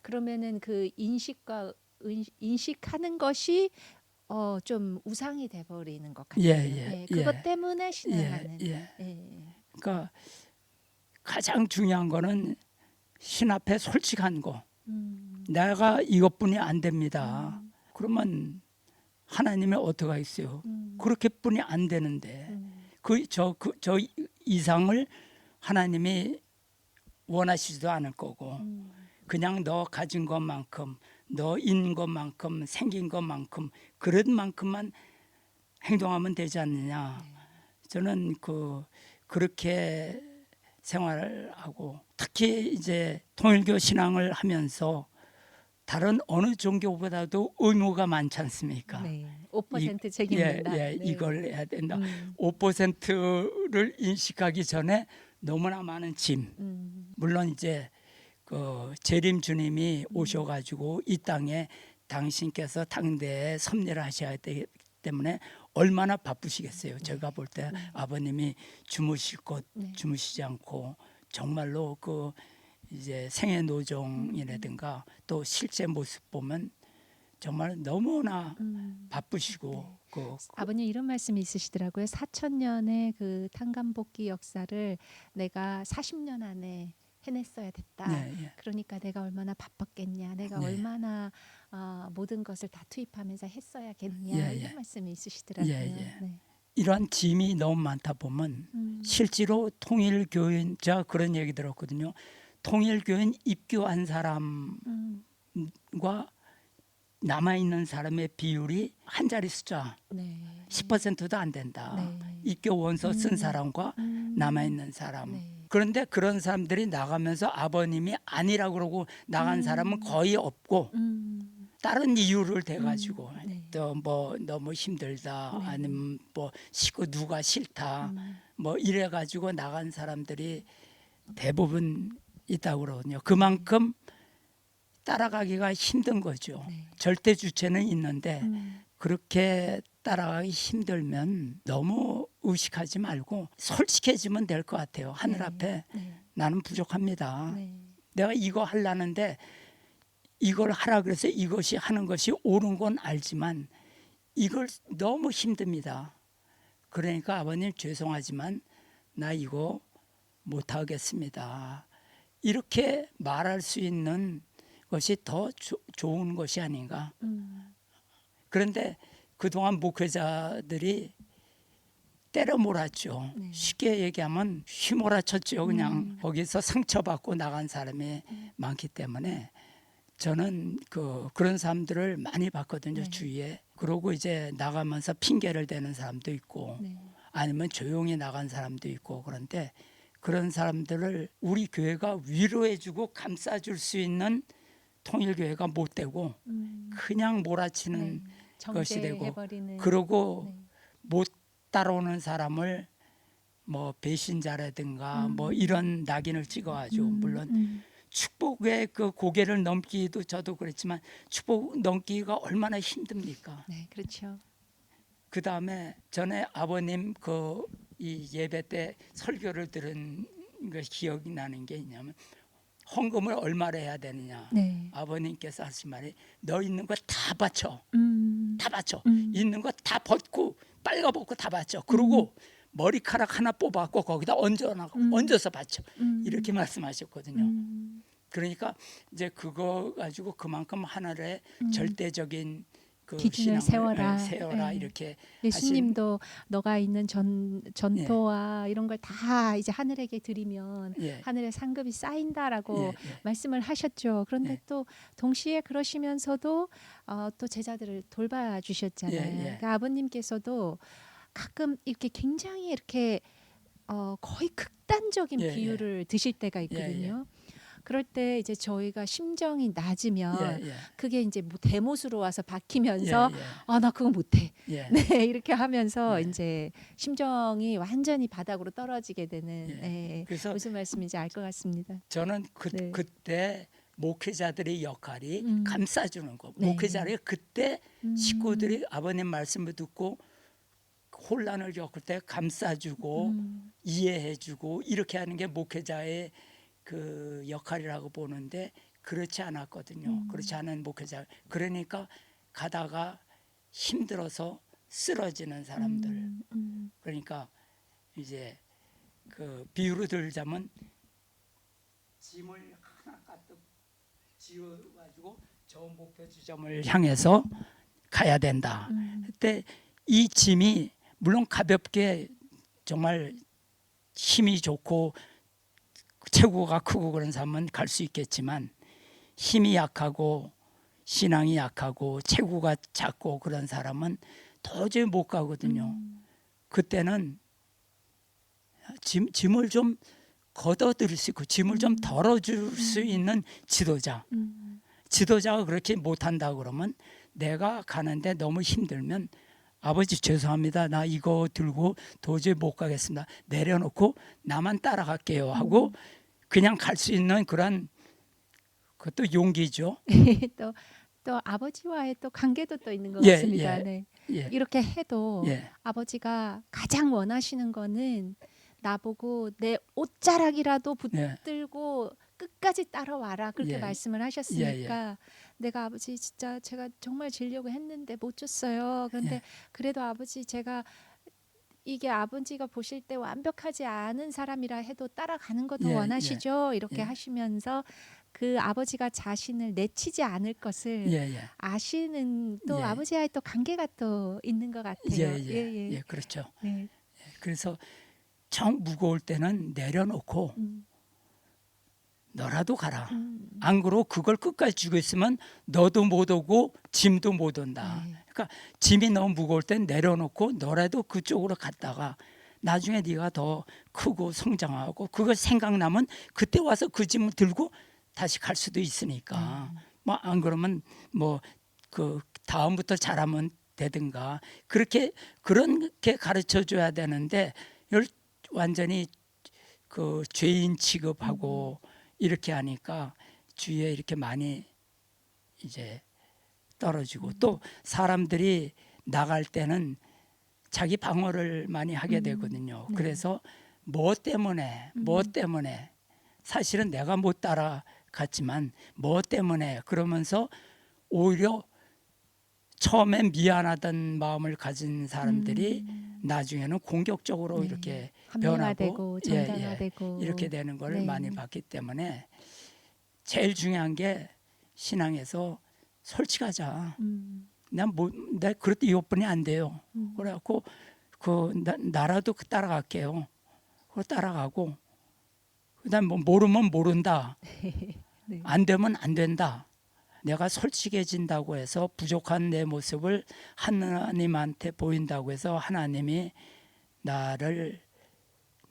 그러면은 그 인식하는 것이 좀 우상이 돼버리는 것 같아요. 그것 때문에 신앙하는. 그러니까 가장 중요한 거는 신 앞에 솔직한 거. 내가 이것뿐이 안 됩니다. 그러면 하나님이 어떻게 하겠어요? 그렇게뿐이 안 되는데 저 이상을 하나님이 원하시지도 않을 거고 그냥 너 가진 것만큼 너 있는 것만큼 생긴 것만큼 그런 만큼만 행동하면 되지 않느냐. 저는 그렇게 생활하고 특히 이제 통일교 신앙을 하면서 다른 어느 종교보다도 의무가 많지 않습니까? 5% 책임진다. 이걸 해야 된다. 5%를 인식하기 전에 너무나 많은 짐. 물론 이제 그 재림 주님이 오셔가지고 이 땅에 당신께서 당대에 섭리를 하셔야 되기 때문에 얼마나 바쁘시겠어요. 제가 볼 때 아버님이 주무실 곳 네. 주무시지 않고 정말로 그 이제 생애 노정이라든가 또 실제 모습 보면 정말 너무나 바쁘시고 그 아버님 이런 말씀이 있으시더라고요. 4,000년의 그 탄감복귀 역사를 내가 40년 안에 해냈어야 됐다. 네, 예. 그러니까 내가 얼마나 바빴겠냐, 내가 네. 얼마나 모든 것을 다 투입하면서 했어야겠냐 예, 이런 예. 말씀이 있으시더라고요. 예, 예. 네. 이러한 짐이 너무 많다 보면 실제로 통일교인, 제가 그런 얘기 들었거든요. 통일교인 입교한 사람과 음, 남아있는 사람의 비율이 한 자리 숫자 네. 10%도 안 된다. 네. 입교 원서 쓴 사람과 남아있는 사람. 네. 그런데 그런 사람들이 나가면서 아버님이 아니라고 그러고 나간 사람은 거의 없고 다른 이유를 대가지고 네. 또 뭐 너무 힘들다 네. 아니면 뭐 식구 누가 싫다 뭐 이래가지고 나간 사람들이 대부분 있다고 그러거든요. 그만큼 따라가기가 힘든 거죠. 네. 절대 주체는 있는데 그렇게 따라가기 힘들면 너무 의식하지 말고 솔직해지면 될 것 같아요. 하늘 네. 앞에 네. 나는 부족합니다. 네. 내가 이거 하려는데 이걸 하라 그래서 이것이 하는 것이 옳은 건 알지만 이걸 너무 힘듭니다. 그러니까 아버님 죄송하지만 나 이거 못하겠습니다. 이렇게 말할 수 있는 것이 더 좋은 것이 아닌가. 그런데 그동안 목회자들이 때려 몰았죠. 네. 쉽게 얘기하면 휘몰아쳤죠. 그냥 거기서 상처받고 나간 사람이 많기 때문에 저는 그런 사람들을 많이 봤거든요. 네. 주위에. 그러고 이제 나가면서 핑계를 대는 사람도 있고 네. 아니면 조용히 나간 사람도 있고 그런데 그런 사람들을 우리 교회가 위로해주고 감싸줄 수 있는 통일교회가 못 되고 그냥 몰아치는 것이 되고 정죄해버리는. 그러고 네. 못 따라오는 사람을 뭐 배신자라든가 뭐 이런 낙인을 찍어가지고 물론 축복의 그 고개를 넘기도 저도 그랬지만 축복 넘기기가 얼마나 힘듭니까? 네, 그렇죠. 그 다음에 전에 아버님 이 예배 때 설교를 들은 거 기억이 나는 게 있냐면 헌금을 얼마를 해야 되느냐. 네. 아버님께서 하신 말이 너 있는 거 다 바쳐. 다 바쳐. 있는 거 다 벗고 빨가벗고 다 바쳐. 그리고 머리카락 하나 뽑아갖고 거기다 얹어서 바쳐. 이렇게 말씀하셨거든요. 그러니까 이제 그거 가지고 그만큼 하나의 절대적인 그 기준을 신앙을 세워라. 네. 이렇게 예수님도 너가 있는 전토와 이런 걸 다 이제 하늘에게 드리면 예. 하늘에 상급이 쌓인다라고 예, 예. 말씀을 하셨죠. 그런데 예. 또 동시에 그러시면서도 또 제자들을 돌봐주셨잖아요. 예, 예. 그러니까 아버님께서도 가끔 이렇게 굉장히 이렇게 거의 극단적인 예, 비유를 드실 때가 있거든요. 그럴 때 이제 저희가 심정이 낮으면 예, 그게 이제 뭐 대못으로 와서 박히면서 예, 예. 아 나 그거 못해. 예. 네 이렇게 하면서 예. 이제 심정이 완전히 바닥으로 떨어지게 되는 예. 네, 그래서 무슨 말씀인지 알 것 같습니다. 저는 네. 그때 목회자들의 역할이 감싸주는 거. 네. 목회자들이 그때 식구들이 아버님 말씀을 듣고 혼란을 겪을 때 감싸주고 이해해주고 이렇게 하는 게 목회자의 그 역할이라고 보는데 그렇지 않았거든요. 그렇지 않은 목회자. 그러니까 가다가 힘들어서 쓰러지는 사람들. 그러니까 이제 그 비유로 들자면 짐을 하나 가득 지어가지고 저 목표 지점을 향해서 가야 된다. 그때 이 짐이 물론 가볍게 정말 힘이 좋고 체구가 크고 그런 사람은 갈 수 있겠지만 힘이 약하고 신앙이 약하고 체구가 작고 그런 사람은 도저히 못 가거든요. 그때는 짐을 좀 걷어들일 수 있고 짐을 좀 덜어줄 수 있는 지도자가 그렇게 못한다 그러면 내가 가는데 너무 힘들면 아버지 죄송합니다. 나 이거 들고 도저히 못 가겠습니다. 내려놓고 나만 따라갈게요 하고 그냥 갈 수 있는 그런 그것도 용기죠. 또 또 아버지와의 또 관계도 또 있는 것 예, 같습니다. 예. 네. 예, 이렇게 해도 예, 아버지가 가장 원하시는 거는 나보고 내 옷자락이라도 예, 붙들고 끝까지 따라와라 그렇게 예, 말씀을 예, 예, 하셨으니까 내가 아버지 진짜 제가 정말 지려고 했는데 못 줬어요. 그런데 예, 그래도 아버지 제가 이게 아버지가 보실 때 완벽하지 않은 사람이라 해도 따라가는 거 더 예, 예, 원하시죠? 이렇게 예, 하시면서 그 아버지가 자신을 내치지 않을 것을 예, 예, 아시는 또 예, 아버지와의 또 관계가 또 있는 것 예, 같아요. 예, 예, 예. 예, 그렇죠. 네. 그래서 정 무거울 때는 내려놓고 음, 너라도 가라. 음, 안 그러고 그걸 끝까지 쥐고 있으면 너도 못 오고 짐도 못 온다. 네. 그러니까 짐이 너무 무거울 땐 내려놓고 너라도 그쪽으로 갔다가 나중에 네가 더 크고 성장하고 그거 생각나면 그때 와서 그 짐을 들고 다시 갈 수도 있으니까 뭐 안 그러면 뭐 그 다음부터 잘하면 되든가 그렇게 가르쳐 줘야 되는데 완전히 그 죄인 취급하고 이렇게 하니까 주위에 이렇게 많이 이제 떨어지고 또 사람들이 나갈 때는 자기 방어를 많이 하게 되거든요. 네. 그래서 뭐 때문에 사실은 내가 못 따라갔지만 뭐 때문에 그러면서 오히려 처음엔 미안하던 마음을 가진 사람들이 나중에는 공격적으로 네. 이렇게 합리화 변하고 되고 정당화 되고 이렇게 되는 걸 네. 많이 봤기 때문에 제일 중요한 게 신앙에서 솔직하자. 내가 그래도 이것뿐이 안 돼요. 그래갖고 나라도 따라갈게요. 그거 따라가고 그다음 뭐 모르면 모른다. 네. 안 되면 안 된다. 내가 솔직해진다고 해서 부족한 내 모습을 하나님한테 보인다고 해서 하나님이 나를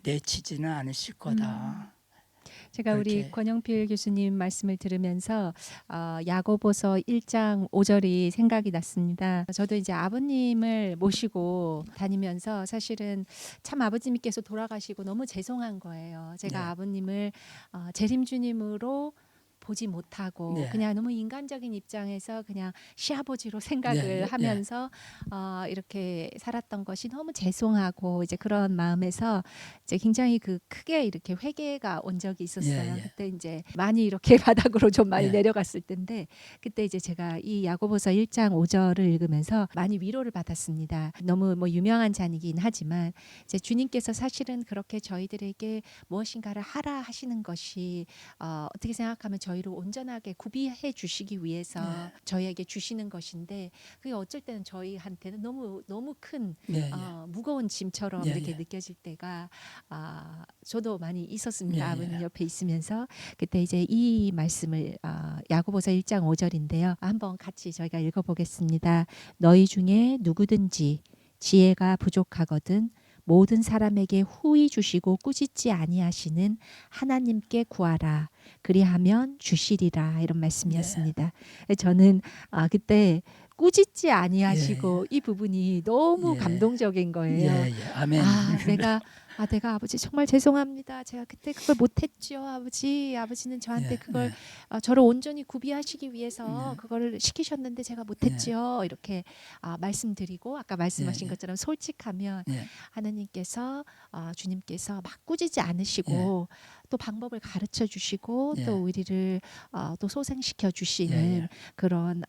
내치지는 않으실 거다. 제가 우리 그렇게 권영필 교수님 말씀을 들으면서 야고보서 1장 5절이 생각이 났습니다. 저도 이제 아버님을 모시고 다니면서 사실은 참 아버님께서 돌아가시고 너무 죄송한 거예요. 제가 네. 아버님을 재림주님으로 보지 못하고 네. 그냥 너무 인간적인 입장에서 그냥 시아버지로 생각을 예, 예, 하면서 이렇게 살았던 것이 너무 죄송하고 이제 그런 마음에서 이제 굉장히 그 크게 이렇게 회개가 온 적이 있었어요. 예. 그때 이제 많이 이렇게 바닥으로 좀 많이 예. 내려갔을 텐데 그때 이제 제가 이 야고보서 1장 5절을 읽으면서 많이 위로를 받았습니다. 너무 뭐 유명한 잔이긴 하지만 이제 주님께서 사실은 그렇게 저희들에게 무엇인가를 하라 하시는 것이 어떻게 생각하면 저희를 온전하게 구비해 주시기 위해서 저희에게 주시는 것인데 그게 어쩔 때는 저희한테는 너무 큰 무거운 짐처럼 예, 이렇게 예. 느껴질 때가 저도 많이 있었습니다. 예, 아버님 예. 옆에 있으면서 그때 이제 이 말씀을 야고보서 1장 5절인데요. 한번 같이 저희가 읽어보겠습니다. 너희 중에 누구든지 지혜가 부족하거든 모든 사람에게 후히 주시고 꾸짖지 아니하시는 하나님께 구하라. 그리하면 주시리라. 이런 말씀이었습니다. 저는 그때 꾸짖지 아니하시고 이 부분이 너무 예. 감동적인 거예요. 예, 예. 아멘. 내가 아버지 정말 죄송합니다. 제가 그때 그걸 못했죠, 아버지. 아버지는 저한테 그걸 저를 온전히 구비하시기 위해서 그걸 시키셨는데 제가 못했죠. 이렇게 말씀드리고 아까 말씀하신 것처럼 솔직하면 하나님께서 주님께서 막 꾸짖지 않으시고 또 방법을 가르쳐 주시고 또 우리를 또 소생시켜 주시는 그런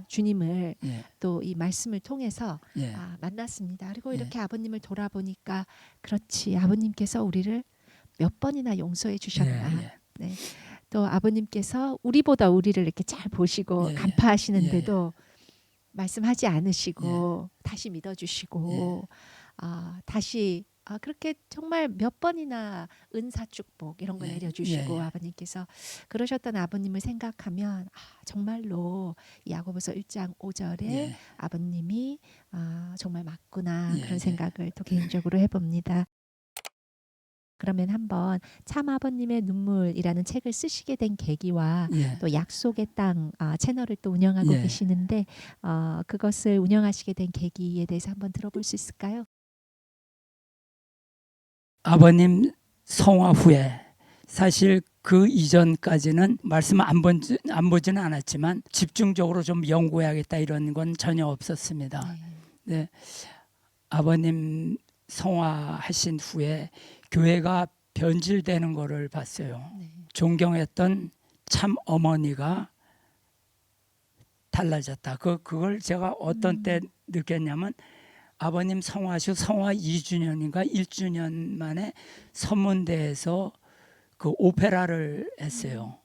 주님을 또 이 말씀을 통해서 만났습니다. 그리고 이렇게 아버님을 돌아보니까 그렇지 아버님께서 우리를 몇 번이나 용서해 주셨나. 네. 또 아버님께서 우리보다 우리를 이렇게 잘 보시고 간파하시는데도 말씀하지 않으시고 다시 믿어주시고 다시 그렇게 정말 몇 번이나 은사 축복 이런 거 내려주시고 아버님께서 그러셨던 아버님을 생각하면 정말로 이 야고보서 1장 5절에 아버님이 정말 맞구나 그런 생각을 또 개인적으로 해봅니다. 그러면 한번 참 아버님의 눈물이라는 책을 쓰시게 된 계기와 또 약속의 땅 채널을 또 운영하고 계시는데 그것을 운영하시게 된 계기에 대해서 한번 들어볼 수 있을까요? 아버님 성화 후에 사실 그 이전까지는 말씀 안 보지는 않았지만 집중적으로 좀 연구해야겠다 이런 건 전혀 없었습니다. 네, 아버님 성화하신 후에 교회가 변질되는 거를 봤어요. 존경했던 참 어머니가 달라졌다. 그걸 제가 어떤 때 느꼈냐면 아버님 성화하시고 성화 2주년인가 1주년 만에 선문대에서 그 오페라를 했어요.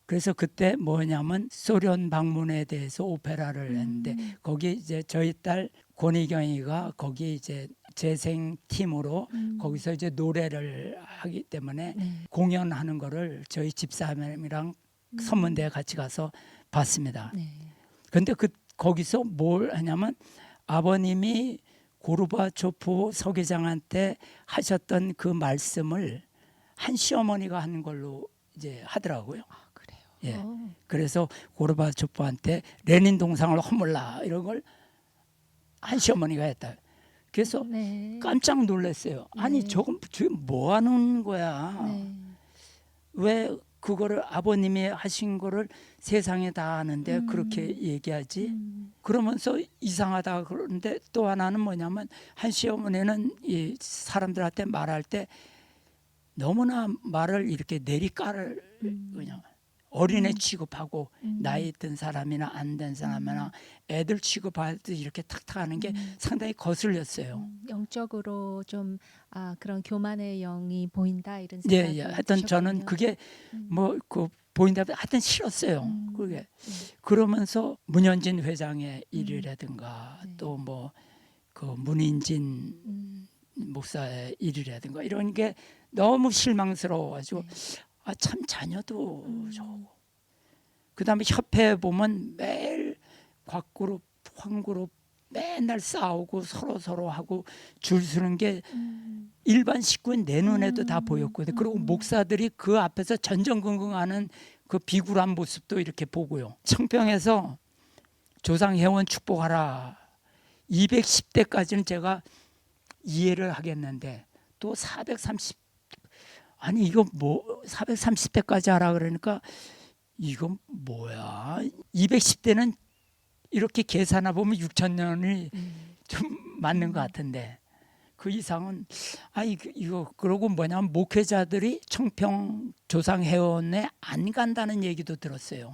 그래서 그때 뭐냐면 소련 방문에 대해서 오페라를 했는데 거기 이제 저희 딸 권희경이가 거기 이제 재생 팀으로 거기서 이제 노래를 하기 때문에 공연하는 거를 저희 집사람이랑 선문대에 같이 가서 봤습니다. 그런데 거기서 뭘 하냐면 아버님이 고르바초프 서기장한테 하셨던 그 말씀을 한 시어머니가 하는 걸로 이제 하더라고요. 그래요. 예. 그래서 고르바초프한테 레닌 동상을 허물라 이런 걸 한 시어머니가 했다. 그래서 깜짝 놀랐어요. 아니 저건 뭐 하는 거야? 왜 그거를 아버님이 하신 거를 세상에 다 아는데 그렇게 얘기하지? 그러면서 이상하다 그러는데 또 하나는 뭐냐면 한 시어머니는 이 사람들한테 말할 때 너무나 말을 이렇게 내리깔을 그냥 어린애 취급하고 나이 든 사람이나 안 된 사람이나 애들 취급하듯 이렇게 탁탁 하는 게 상당히 거슬렸어요. 영적으로 좀 그런 교만의 영이 보인다 이런 예, 생각이 예. 하여튼 저는 드셨군요. 그게 뭐 그 보인다 하여튼 싫었어요. 그게 그러면서 문현진 회장의 일이라든가 또 뭐 그 문인진 목사의 일이라든가 이런 게 너무 실망스러워가지고 참 자녀도 저거. 그다음에 협회에 보면 매일 곽그룹, 황그룹 맨날 싸우고 서로 하고 줄 서는 게 일반 식구인 내 눈에도 다 보였거든요. 그리고 목사들이 그 앞에서 전전긍긍하는 그 비굴한 모습도 이렇게 보고요. 청평에서 조상회원 축복하라 210대까지는 제가 이해를 하겠는데 또 430 아니 이거 뭐 430대까지 하라 그러니까 이건 뭐야 210대는 이렇게 계산해 보면 6천 년이 좀 맞는 것 같은데 그 이상은 이거 그러고 뭐냐면 목회자들이 청평 조상회원에 안 간다는 얘기도 들었어요.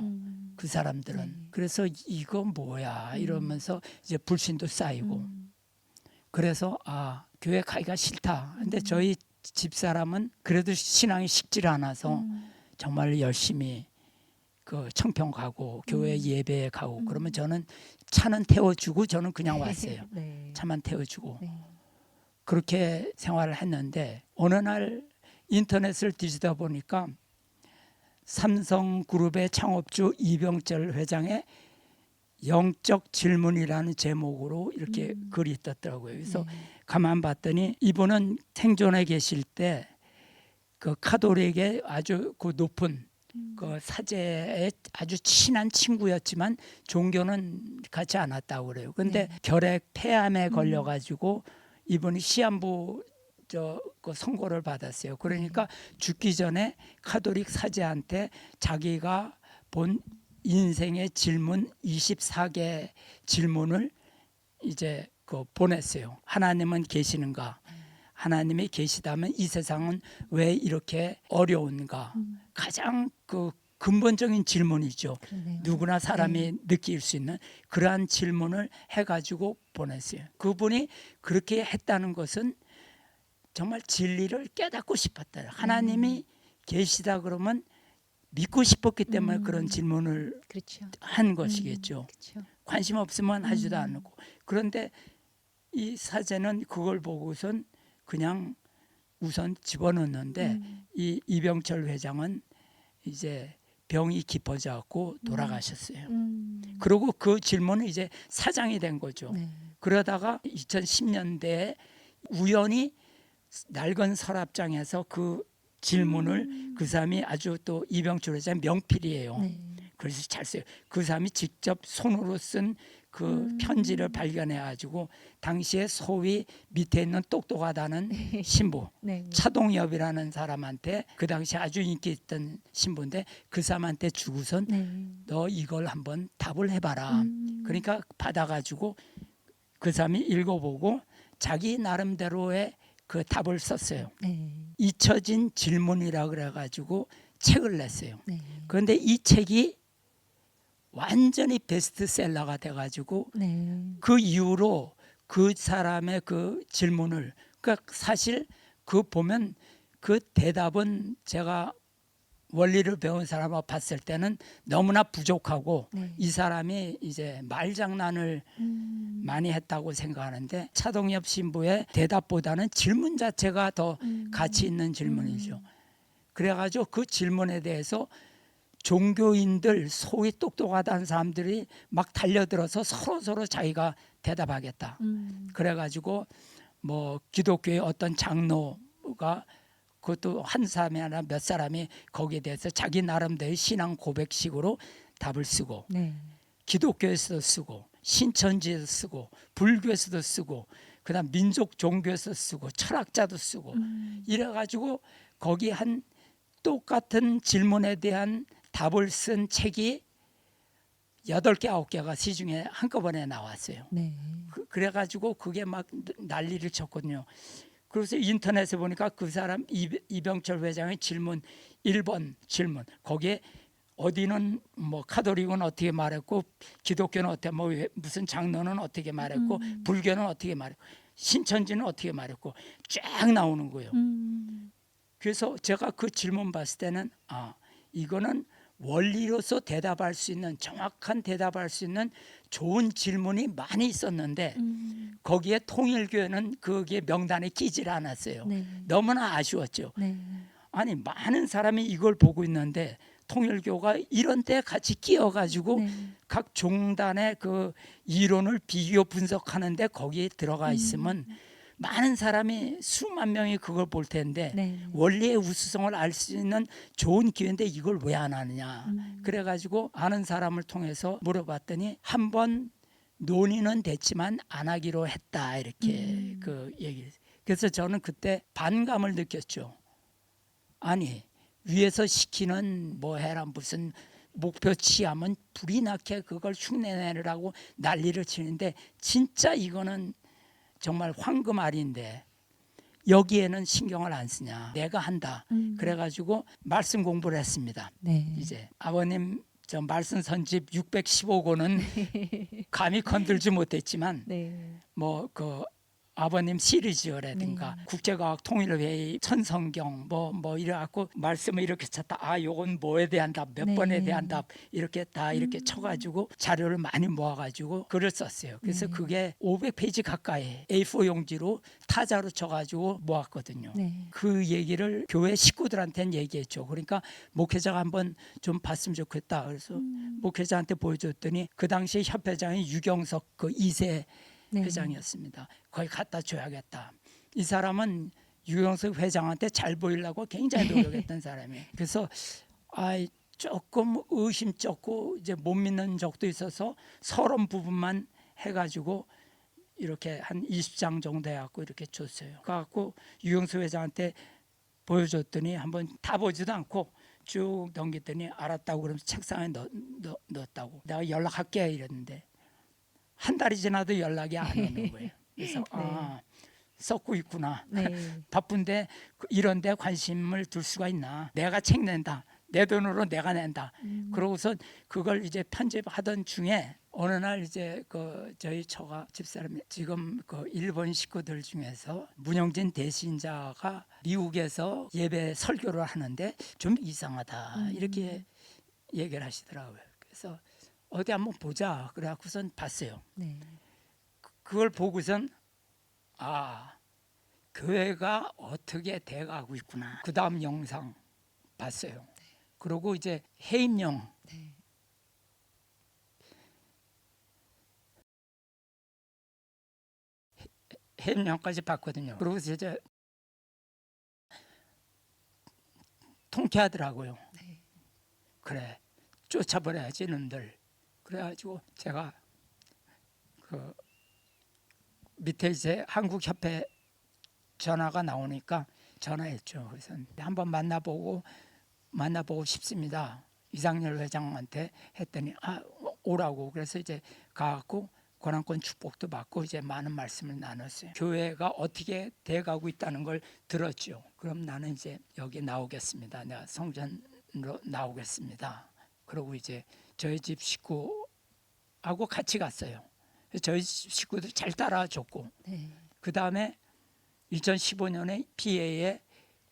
그 사람들은 그래서 이거 뭐야 이러면서 이제 불신도 쌓이고 그래서 교회 가기가 싫다. 근데 저희 집사람은 그래도 신앙이 식질 않아서 정말 열심히 그 청평 가고 교회 예배에 가고 그러면 저는 차는 태워주고 저는 그냥 왔어요. 차만 태워주고 그렇게 생활을 했는데 어느 날 인터넷을 뒤지다 보니까 삼성그룹의 창업주 이병철 회장의 영적 질문이라는 제목으로 이렇게 글이 떴더라고요. 그래서 가만 봤더니 이분은 생존해 계실 때 그 카톨릭의 아주 그 높은 그 사제의 아주 친한 친구였지만 종교는 같이 않았다고 그래요. 그런데 결핵 폐암에 걸려가지고 이분이 시한부 그 선고를 받았어요. 그러니까 죽기 전에 카톨릭 사제한테 자기가 본 인생의 질문 24개 질문을 이제 그 보냈어요. 하나님은 계시는가? 하나님이 계시다면 이 세상은 왜 이렇게 어려운가? 가장 그 근본적인 질문이죠. 그러네요. 누구나 사람이 느낄 수 있는 그러한 질문을 해가지고 보냈어요. 그분이 그렇게 했다는 것은 정말 진리를 깨닫고 싶었다. 하나님이 계시다 그러면 믿고 싶었기 때문에 그런 질문을 한 것이겠죠. 관심 없으면 하지도 않고. 그런데 이 사제는 그걸 보고선 그냥 우선 집어넣는데 이 이병철 회장은 이제 병이 깊어져갖고 돌아가셨어요. 그리고 그 질문은 이제 사장이 된 거죠. 그러다가 2010년대에 우연히 낡은 서랍장에서 그 질문을 그 사람이 아주 또 이병철 회장 명필이에요. 그래서 잘 써요. 그 사람이 직접 손으로 쓴 그 편지를 발견해가지고 당시에 소위 밑에 있는 똑똑하다는 신부 네. 차동엽이라는 사람한테 그 당시 아주 인기 있던 신부인데 그 사람한테 주고선 네. 너 이걸 한번 답을 해봐라. 그러니까 받아가지고 그 사람이 읽어보고 자기 나름대로의 그 답을 썼어요. 네. 잊혀진 질문이라 그래가지고 책을 냈어요. 네. 그런데 이 책이 완전히 베스트셀러가 돼가지고 네. 그 이후로 그 사람의 그 질문을 그러니까 사실 그 보면 그 대답은 제가 원리를 배운 사람을 봤을 때는 너무나 부족하고 네. 이 사람이 이제 말장난을 많이 했다고 생각하는데 차동엽 신부의 대답보다는 질문 자체가 더 가치 있는 질문이죠. 그래가지고 그 질문에 대해서 종교인들 소위 똑똑하다는 사람들이 막 달려들어서 서로 자기가 대답하겠다. 그래가지고 뭐 기독교의 어떤 장로가 그것도 한 사람이 아니라 몇 사람이 거기에 대해서 자기 나름대로 신앙 고백식으로 답을 쓰고 네. 기독교에서도 쓰고 신천지에서 쓰고 불교에서도 쓰고 그다음 민족 종교에서 쓰고 철학자도 쓰고 이래가지고 거기 한 똑같은 질문에 대한 답을 쓴 책이 8개, 9개가 시중에 한꺼번에 나왔어요. 네. 그래가지고 그게 막 난리를 쳤거든요. 그래서 인터넷에 보니까 그 사람 이병철 회장의 질문 1번 질문 거기에 어디는 뭐 카톨릭은 어떻게 말했고 기독교는 어떻게 뭐 무슨 장로는 어떻게 말했고 불교는 어떻게 말했고 신천지는 어떻게 말했고 쫙 나오는 거예요. 그래서 제가 그 질문 봤을 때는 이거는 원리로서 대답할 수 있는 정확한 대답할 수 있는 좋은 질문이 많이 있었는데 거기에 통일교회는 거기에 명단에 끼질 않았어요. 네. 너무나 아쉬웠죠. 네. 아니 많은 사람이 이걸 보고 있는데 통일교가 이런 데 같이 끼어가지고 네. 각 종단의 그 이론을 비교 분석하는데 거기에 들어가 있으면 많은 사람이 수만 명이 그걸 볼 텐데 네. 원리의 우수성을 알 수 있는 좋은 기회인데 이걸 왜 안 하느냐. 그래가지고 아는 사람을 통해서 물어봤더니 한번 논의는 됐지만 안 하기로 했다 이렇게 그 얘기를. 그래서 저는 그때 반감을 느꼈죠. 아니 위에서 시키는 뭐 해라 무슨 목표치 하면 불이 나게 그걸 흉내내라고 난리를 치는데 진짜 이거는 정말 황금알인데 여기에는 신경을 안 쓰냐. 내가 한다. 그래가지고 말씀 공부를 했습니다. 네. 이제 아버님 저 말씀 선집 615권은 감히 건들지 못했지만 네. 뭐 그 아버님 시리즈라든가 네. 국제과학 통일회의 천성경 뭐 이래갖고 말씀을 이렇게 찾다 요건 뭐에 대한 답 몇 네. 번에 대한 답 이렇게 다 이렇게 쳐가지고 자료를 많이 모아가지고 글을 썼어요. 그래서 네. 그게 500페이지 가까이 A4 용지로 타자로 쳐가지고 모았거든요. 네. 그 얘기를 교회 식구들한테는 얘기했죠. 그러니까 목회자가 한번 좀 봤으면 좋겠다. 그래서 목회자한테 보여줬더니 그 당시 협회장이 유경석 그 2세 네. 회장이었습니다. 거기 갖다 줘야겠다. 이 사람은 유경석 회장한테 잘 보이려고 굉장히 노력했던 사람이에요. 그래서 조금 의심쩍고 이제 못 믿는 적도 있어서 서론 부분만 해가지고 이렇게 한 20장 정도 해갖고 이렇게 줬어요. 그래갖고 유경석 회장한테 보여줬더니 한번 다 보지도 않고 쭉 넘겼더니 알았다고 그러면서 책상에 넣었다고. 내가 연락할게 이랬는데 한 달이 지나도 연락이 안 오는 거예요. 그래서 네. 썩고 있구나. 네. 바쁜데 이런 데 관심을 둘 수가 있나. 내가 책 낸다. 내 돈으로 내가 낸다. 그러고서 그걸 이제 편집하던 중에 어느 날 이제 그 저희 처가 집사람이 지금 그 일본 식구들 중에서 문영진 대신자가 미국에서 예배 설교를 하는데 좀 이상하다. 이렇게 얘기를 하시더라고요. 그래서 어디 한번 보자. 그래갖고선 봤어요. 네. 그걸 보고선 교회가 어떻게 돼가고 있구나. 그 다음 영상 봤어요. 그리고 이제 해임령 네. 해임령까지 봤거든요. 그리고 이제 통쾌하더라고요. 네. 그래 쫓아버려야지 놈들. 그래가지고 제가 그 밑에 이제 한국협회 전화가 나오니까 전화했죠. 그래서 한번 만나보고 싶습니다. 이상열 회장한테 했더니 오라고. 그래서 이제 가갖고 권한권 축복도 받고 이제 많은 말씀을 나눴어요. 교회가 어떻게 돼가고 있다는 걸 들었죠. 그럼 나는 이제 여기 나오겠습니다. 내가 성전으로 나오겠습니다. 그리고 이제 저희 집 식구하고 같이 갔어요. 저희 식구들 잘 따라줬고, 네. 그 다음에 2015년에 PA에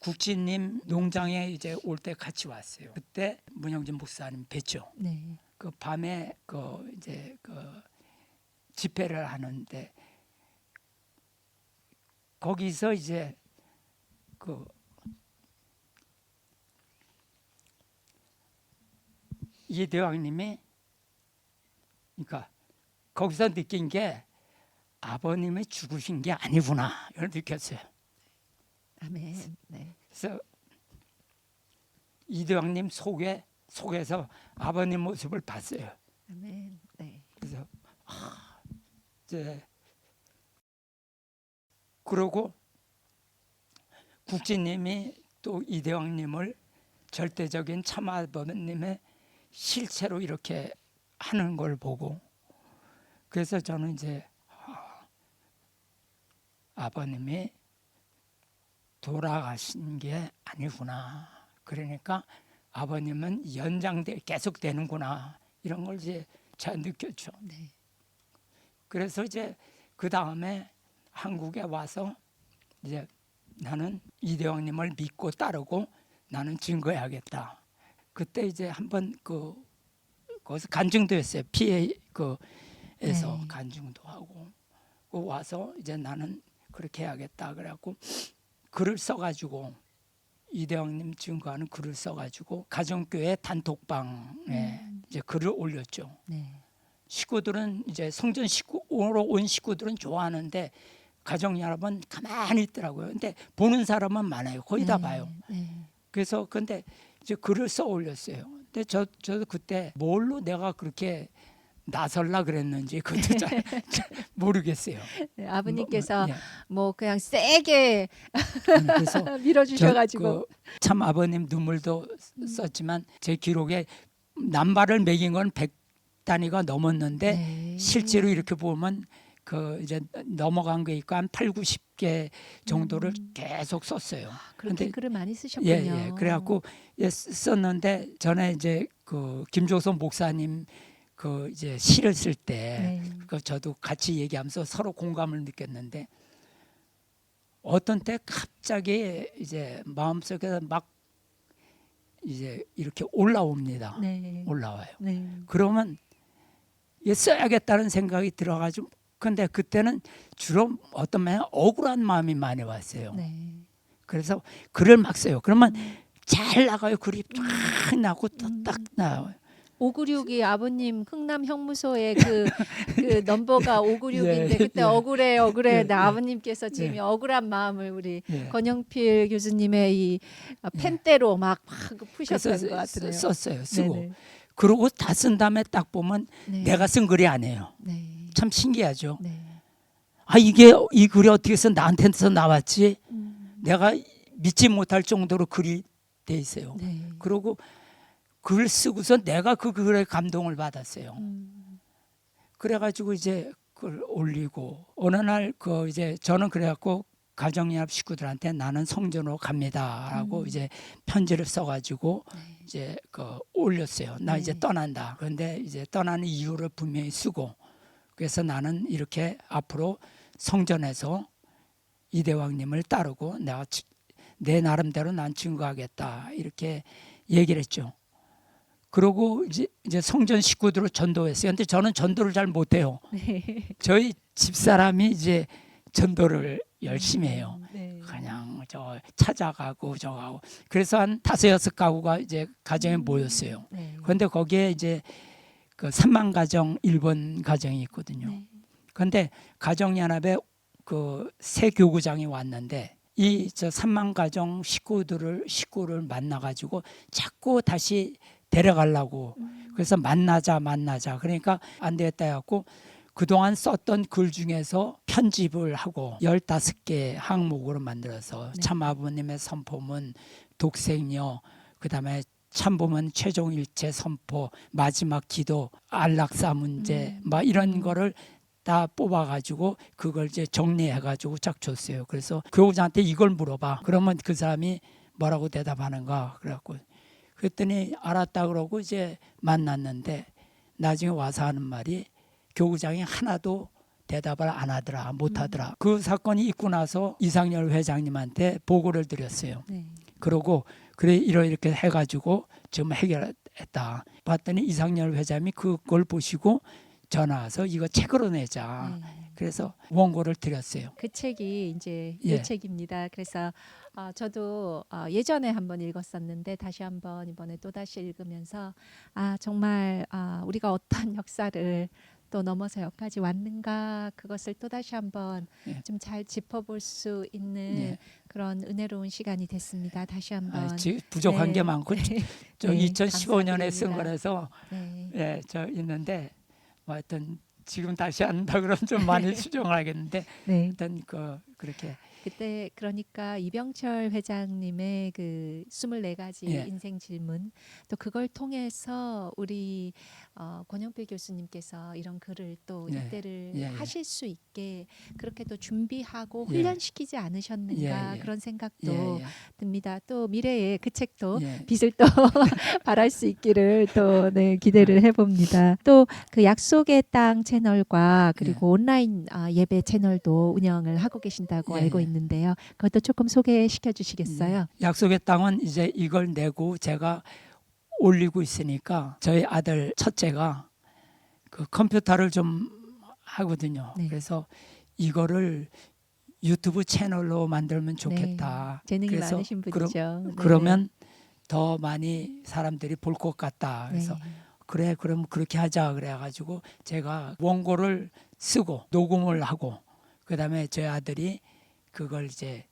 국진님 농장에 이제 올 때 같이 왔어요. 그때 문영진 목사님 뵀죠. 네. 그 밤에 이제 집회를 하는데 거기서 이제 이대왕님이, 그러니까 거기서 느낀 게 아버님이 죽으신 게 아니구나 이걸 느꼈어요. 아멘. 네. 그래서 이대왕님 속에서 아버님 모습을 봤어요. 아멘. 네. 그래서 이제 그러고 국진님이 또 이대왕님을 절대적인 참아버님의 실체로 이렇게 하는 걸 보고, 그래서 저는 이제 아버님이 돌아가신 게 아니구나. 그러니까 아버님은 계속 되는구나. 이런 걸 이제 제가 느꼈죠. 네. 그래서 이제 그 다음에 한국에 와서 이제 나는 이대왕님을 믿고 따르고 나는 증거해야겠다. 그때 이제 한번 거기서 간증도 했어요. 피해 에서 네. 간증도 하고 와서 이제 나는 그렇게 해야겠다. 그래갖고 글을 써가지고 이대왕님 증거하는 글을 써가지고 가정교회 단톡방에 이제 글을 올렸죠. 네. 식구들은 이제 성전 식구로 온 식구들은 좋아하는데 가정 여러분 가만히 있더라고요. 근데 보는 사람은 많아요. 거의 다 봐요. 네. 그래서 근데 이제 글을 써 올렸어요. 근데 저도 그때 뭘로 내가 그렇게 나설라 그랬는지 그것도 잘 모르겠어요. 네. 아버님께서 예. 뭐 그냥 세게 그래서 밀어주셔가지고 참 아버님 눈물도 썼지만 제 기록에 남발을 매긴 건 100단위가 넘었는데 네. 실제로 이렇게 보면 이제 넘어간 게 있고 한 8, 90개 정도를 계속 썼어요. 그런데 근데 글을 많이 쓰셨군요. 예. 그래갖고 썼는데 전에 이제 김조선 목사님 이제 시를 쓸 때 네. 저도 같이 얘기하면서 서로 공감을 느꼈는데 어떤 때 갑자기 이제 마음속에서 막 이제 이렇게 올라옵니다. 네. 올라와요. 네. 그러면 얘 써야겠다는 생각이 들어가지고, 근데 그때는 주로 어떤 면에 억울한 마음이 많이 왔어요. 네. 그래서 글을 막 써요. 그러면 잘 나가요. 글이 쫙 나고 또 딱 나와요. 596이 아버님 흥남 형무소의 그 넘버가 596인데 예, 그때 예. 억울해 예, 나 아버님께서 지금 예. 억울한 마음을 우리 예. 권영필 교수님의 이 펜대로 막 푸셨던 것 같으네요. 썼어요. 쓰고. 네네. 그러고 다 쓴 다음에 딱 보면 네. 내가 쓴 글이 아니에요. 네. 참 신기하죠. 네. 이 글이 어떻게 해서 나한테서 나왔지? 내가 믿지 못할 정도로 글이 돼 있어요. 네. 그리고 글 쓰고서 내가 그 글에 감동을 받았어요. 그래가지고 이제 그걸 올리고 어느 날 이제 저는 그래갖고 가정연합 식구들한테 나는 성전으로 갑니다라고 이제 편지를 써가지고 이제 올렸어요. 나 네. 이제 떠난다. 그런데 이제 떠나는 이유를 분명히 쓰고, 그래서 나는 이렇게 앞으로 성전에서 이대왕님을 따르고 내가 내 나름대로 난 증거하겠다 이렇게 얘기를 했죠. 그러고 이제 성전 식구들을 전도했어요. 근데 저는 전도를 잘 못해요. 네. 저희 집사람이 이제 전도를 열심히 해요. 네. 그냥 찾아가고 저가고. 그래서 한 5, 6가구가 이제 가정에 모였어요. 네. 그런데 거기에 이제 3만 가정 일본 가정이 있거든요. 네. 그런데 가정연합에 새 교구장이 왔는데 이 3만 가정 식구를 만나가지고 자꾸 다시 데려가려고. 그래서 만나자. 그러니까 안 되겠다 해갖고 그동안 썼던 글 중에서 편집을 하고 15개 항목으로 만들어서 네. 참아버님의 선포문, 독생녀, 그다음에 참보면 최종일체 선포, 마지막 기도, 안락사 문제 막 이런 거를 다 뽑아가지고 그걸 이제 정리해가지고 쫙 줬어요. 그래서 교우장한테 이걸 물어봐. 그러면 그 사람이 뭐라고 대답하는가. 그래갖고 그랬더니 알았다 그러고 이제 만났는데 나중에 와서 하는 말이 교우장이 하나도 대답을 안 하더라, 못 하더라. 그 사건이 있고 나서 이상열 회장님한테 보고를 드렸어요. 네. 그러고 그래 이렇게 해가지고 지금 해결했다. 봤더니 이상열 회장이 그걸 보시고 전화 와서 이거 책으로 내자. 네. 그래서 원고를 드렸어요. 그 책이 이제 예. 이 책입니다. 그래서 저도 예전에 한번 읽었었는데 다시 한번 이번에 또 다시 읽으면서 정말 우리가 어떤 역사를 또 넘어서 여기까지 왔는가 그것을 또 다시 한번 예. 좀 잘 짚어볼 수 있는 예. 그런 은혜로운 시간이 됐습니다. 다시 한번 부족한 네. 게 많고 네. 저 네, 2015년에 쓴 감사드립니다. 거라서 네. 예, 저 있는데 뭐 하여튼 지금 다시 한다 그러면 좀 많이 수정을 하겠는데 네. 일단 그렇게 그때 그러니까 이병철 회장님의 그 24가지 예. 인생 질문 또 그걸 통해서 우리 권영필 교수님께서 이런 글을 또 예. 이때를 예, 예. 하실 수 있게 그렇게 또 준비하고 예. 훈련시키지 않으셨는가 예, 예. 그런 생각도 예, 예. 듭니다. 또 미래에 그 책도 예. 빛을 또 발할 수 있기를 또 네, 기대를 해봅니다. 또 그 약속의 땅 채널과 그리고 온라인 예배 채널도 운영을 하고 계신다고 예, 알고 예. 있는데요. 그것도 조금 소개시켜 주시겠어요? 약속의 땅은 이제 이걸 내고 제가 올리고 있으니까 저희 아들 첫째가 그 컴퓨터를 좀 하거든요. 네. 그래서 이거를 유튜브 채널로 만들면 좋겠다. 네. 재능이 그래서 많으신 분이죠. 네. 그러면 더 많이 사람들이 볼 것 같다. 그래서 네. 그래 그럼 그렇게 하자 그래가지고 제가 원고를 쓰고 녹음을 하고 그다음에 저희 아들이 그걸 이제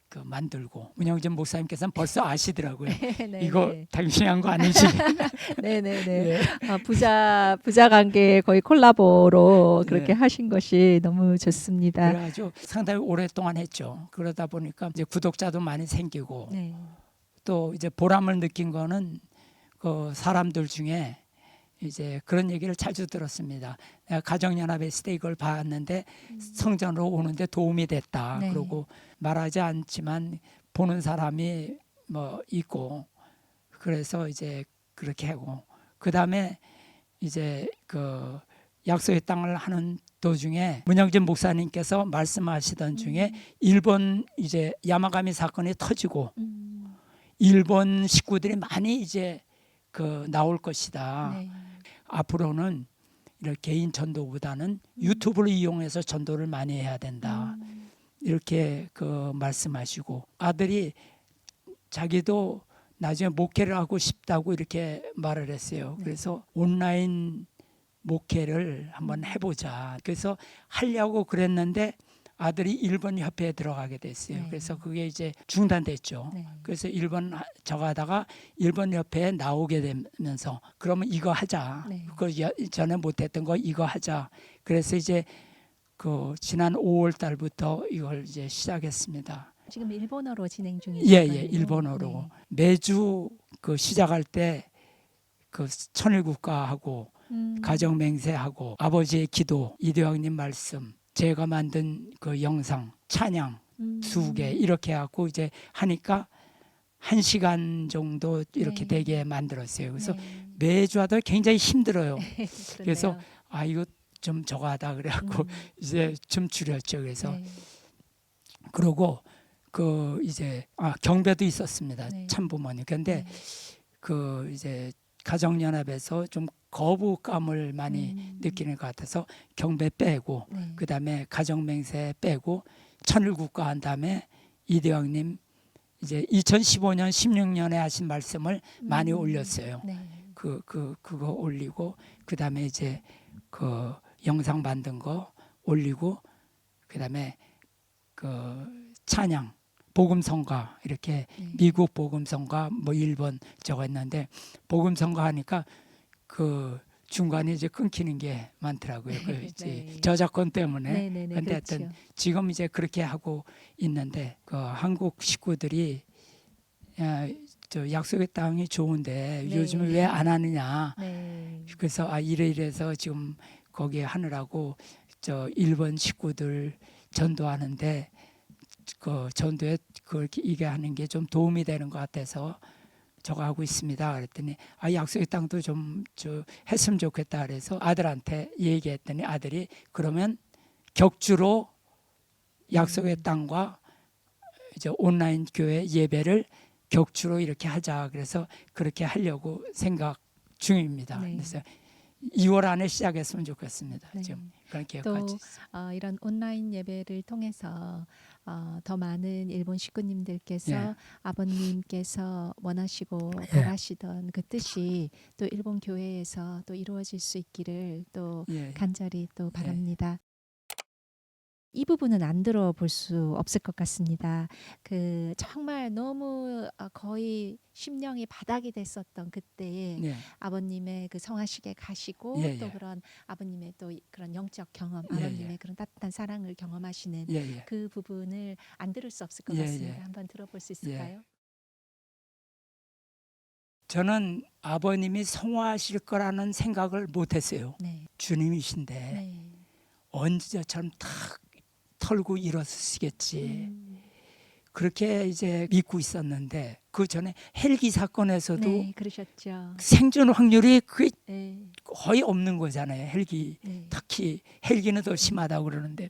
그 만들고 문영진 목사님께서는 벌써 아시더라고요. 네, 이거 네. 당신이 한 거 아니지? 네네네. 예. 부자 관계 거의 콜라보로 그렇게 네. 하신 것이 너무 좋습니다. 그래가지고 상당히 오랫동안 했죠. 그러다 보니까 이제 구독자도 많이 생기고 네. 또 이제 보람을 느낀 거는 그 사람들 중에 이제 그런 얘기를 자주 들었습니다. 내가 가정연합에 있을 때 이걸 봤는데 성전으로 오는데 도움이 됐다. 네. 그리고 말하지 않지만 보는 사람이 뭐 있고 그래서 이제 그렇게 하고 그 다음에 이제 그 약속의 땅을 하는 도중에 문영진 목사님께서 말씀하시던 중에 일본 이제 야마가미 사건이 터지고 일본 식구들이 많이 이제 그 나올 것이다. 네. 앞으로는 이렇게 개인 전도보다는 유튜브를 이용해서 전도를 많이 해야 된다. 이렇게 그 말씀하시고 아들이 자기도 나중에 목회를 하고 싶다고 이렇게 말을 했어요. 그래서 온라인 목회를 한번 해보자. 그래서 하려고 그랬는데 아들이 일본 협회에 들어가게 됐어요. 네. 그래서 그게 이제 중단됐죠. 네. 그래서 일본 저거 하다가 일본 협회에 나오게 되면서 그러면 이거 하자. 네. 그 전에 못했던 거 이거 하자. 그래서 이제 그 지난 5월 달부터 이걸 이제 시작했습니다. 지금 일본어로 진행 중이신 예, 거예요? 예, 일본어로 네. 매주 그 시작할 때 그 천일국가하고 가정 맹세하고 아버지의 기도, 이대왕님 말씀, 제가 만든 그 영상, 찬양 2개 이렇게 하고 이제 하니까 1시간 정도 이렇게 네. 되게 만들었어요. 그래서 네. 매주 하다 굉장히 힘들어요. 그래서 그러네요. 이거 좀 저거 하다 그래갖고 이제 좀 줄였죠. 그래서 네. 그러고 그 이제 경배도 있었습니다. 네. 참부모님. 근데 그 이제 가정연합에서 좀 거부감을 많이 느끼는 것 같아서 경배 빼고 네. 그다음에 가정맹세 빼고 천일국가 한 다음에 이대왕님 이제 2015년 16년에 하신 말씀을 많이 올렸어요. 네. 그거 올리고 그다음에 이제 그 영상 만든 거 올리고 그다음에 그 찬양 복음성가 이렇게 미국 복음성가 뭐 일본 저거 했는데 복음성가 하니까 그 중간에 이제 끊기는 게 많더라고요. 그 이제 네. 저작권 때문에. 네네네. 근데 그렇죠. 하여튼 지금 이제 그렇게 하고 있는데 그 한국 식구들이 야, 저 약속의 땅이 좋은데 네. 요즘에 왜 안 하느냐. 네. 그래서 이래서 지금 거기 하느라고 저 일본 식구들 전도하는데 그 전도에 그렇게 이게 하는 게 좀 도움이 되는 것 같아서 저거 하고 있습니다. 그랬더니 약속의 땅도 좀 저 했으면 좋겠다. 그래서 아들한테 얘기했더니 아들이 그러면 격주로 약속의 땅과 이제 온라인 교회 예배를 격주로 이렇게 하자. 그래서 그렇게 하려고 생각 중입니다. 네. 그래서 2월 안에 시작했으면 좋겠습니다. 네. 지금 그런 또 계획까지 있습니다. 이런 온라인 예배를 통해서 더 많은 일본 식구님들께서 예. 아버님께서 원하시고 예. 바라시던 그 뜻이 또 일본 교회에서 또 이루어질 수 있기를 또 예. 간절히 또 바랍니다. 이 부분은 안 들어볼 수 없을 것 같습니다. 그 정말 너무 거의 심령이 바닥이 됐었던 그때에 예. 아버님의 그 성화식에 가시고 예, 또 예. 그런 아버님의 또 그런 영적 경험, 예, 아버님의 예. 그런 따뜻한 사랑을 경험하시는 예, 예. 그 부분을 안 들을 수 없을 것 예, 같습니다. 예. 한번 들어볼 수 있을까요? 저는 아버님이 성화하실 거라는 생각을 못 했어요. 네, 주님이신데 네, 언제 저처럼 탁 털고 일어서시겠지. 음, 그렇게 이제 믿고 있었는데 그 전에 헬기 사건에서도 네, 그러셨죠. 생존 확률이 그게 네, 거의 없는 거잖아요. 헬기 네, 특히 헬기는 더 심하다고 그러는데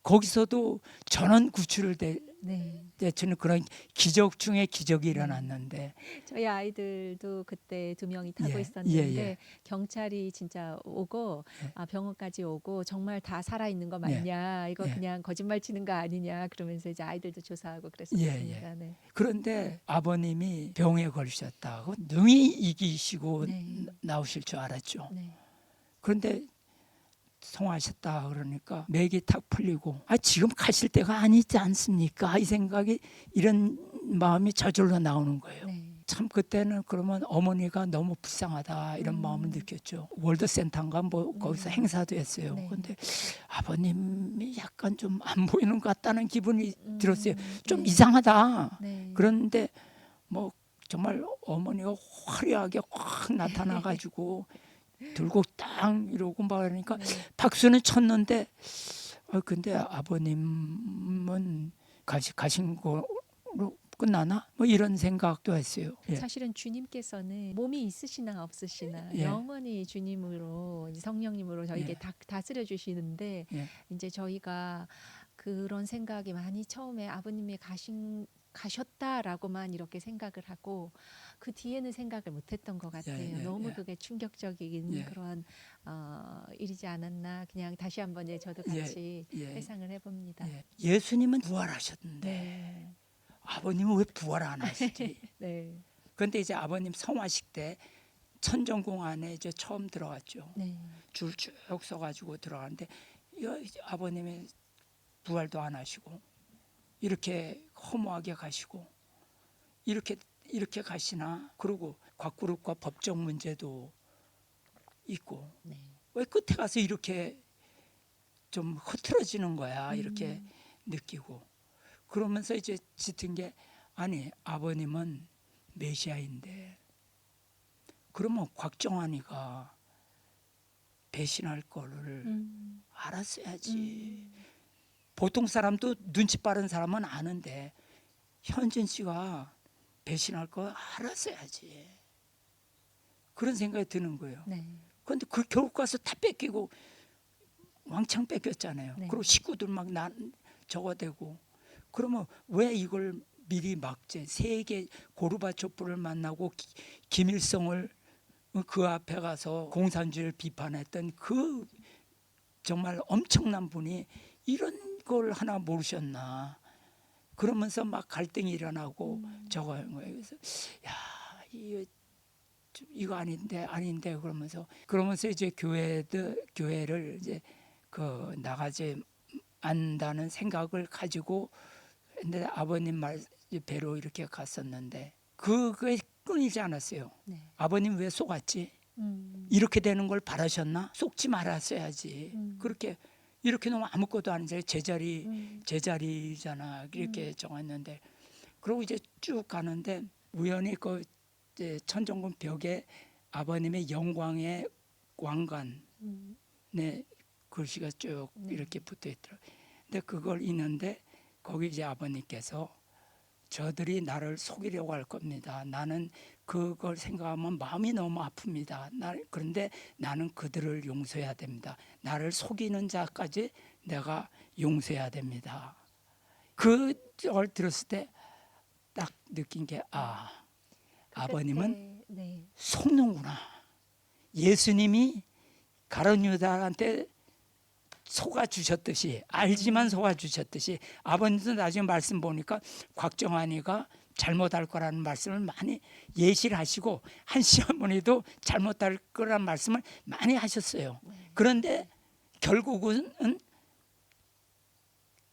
거기서도 전원 구출을 네. 저는 그런 기적 중에 기적이 네. 일어났는데 저희 아이들도 그때 2명이 타고 예, 있었는데 예, 경찰이 진짜 오고 예. 병원까지 오고 정말 다 살아 있는 거 예. 맞냐? 이거 예. 그냥 거짓말 치는 거 아니냐? 그러면서 이제 아이들도 조사하고 예, 그랬었습니다. 네. 그런데 아버님이 병에 걸리셨다고 능히 이기시고 네. 나오실 줄 알았죠. 네. 그런데 성하셨다 그러니까 맥이 탁 풀리고 지금 가실 때가 아니지 않습니까? 이 생각이 이런 마음이 저절로 나오는 거예요. 네. 참 그때는 그러면 어머니가 너무 불쌍하다 이런 마음을 느꼈죠. 월드센터인가 뭐 거기서 행사도 했어요. 네. 그런데 아버님이 약간 좀 안 보이는 것 같다는 기분이 들었어요. 좀 네. 이상하다. 네. 그런데 뭐 정말 어머니가 화려하게 확 나타나가지고 들고 땅 이러고 막 그러니까 네. 박수는 쳤는데 근데 아버님은 가신 거로 끝나나? 뭐 이런 생각도 했어요. 예. 사실은 주님께서는 몸이 있으시나 없으시나 예. 영원히 주님으로 이제 성령님으로 저에게 예. 다스려 주시는데 예. 이제 저희가 그런 생각이 많이 처음에 아버님이 가셨다라고만 이렇게 생각을 하고 그 뒤에는 생각을 못했던 것 같아요. 예, 예, 너무 예. 그게 충격적인 예. 그런 일이지 않았나. 그냥 다시 한번 저도 예, 같이 예. 회상을 해봅니다. 예. 예수님은 부활하셨는데 네, 아버님은 왜 부활 안 하시지? 네, 그런데 이제 아버님 성화식 때 천정궁 안에 이제 처음 들어갔죠. 네, 줄 쭉 서가지고 들어가는데 아버님의 부활도 안 하시고 이렇게 허무하게 가시고 이렇게 가시나. 그리고 곽그룹과 법적 문제도 있고 네. 왜 끝에 가서 이렇게 좀 흐트러지는 거야. 이렇게 느끼고 그러면서 이제 짙은 게 아니 아버님은 메시아인데 그러면 곽정환이가 배신할 거를 알았어야지. 보통 사람도 눈치 빠른 사람은 아는데 현진 씨가 배신할 거 알았어야지. 그런 생각이 드는 거예요. 네. 그런데 그 결국 가서 다 뺏기고 왕창 뺏겼잖아요. 네. 그리고 식구들 막 저거 되고 그러면 왜 이걸 미리 막지? 세계 고르바초프를 만나고 김일성을 그 앞에 가서 공산주의를 비판했던 그 정말 엄청난 분이 이런 걸 하나 모르셨나. 그러면서 막 갈등이 일어나고 저거 하는 거예요. 그래서 야 이거 아닌데 그러면서 이제 교회를 이제 그 나가지 않는다는 생각을 가지고 근데 아버님 말 배로 이렇게 갔었는데 그게 끊이지 않았어요. 네. 아버님 왜 속았지? 이렇게 되는 걸 바라셨나? 속지 말았어야지. 그렇게 이렇게 놓으면 아무것도 아니잖아요. 제자리잖아. 이렇게 정했는데, 그리고 이제 쭉 가는데 우연히 그 이제 천정궁 벽에 아버님의 영광의 왕관에 글씨가 쭉 이렇게 붙어 있더라고요. 근데 그걸 읽는데 거기 이제 아버님께서 저들이 나를 속이려고 할 겁니다. 나는 그걸 생각하면 마음이 너무 아픕니다. 그런데 나는 그들을 용서해야 됩니다. 나를 속이는 자까지 내가 용서해야 됩니다. 그걸 들었을 때 딱 느낀 게 아버님은 속는구나. 예수님이 가룟 유다한테 속아주셨듯이, 알지만 속아주셨듯이, 아버님도 나중에 말씀 보니까 곽정환이가 잘못할 거라는 말씀을 많이 예시를 하시고, 한 시어머니도 잘못할 거라는 말씀을 많이 하셨어요. 그런데 결국은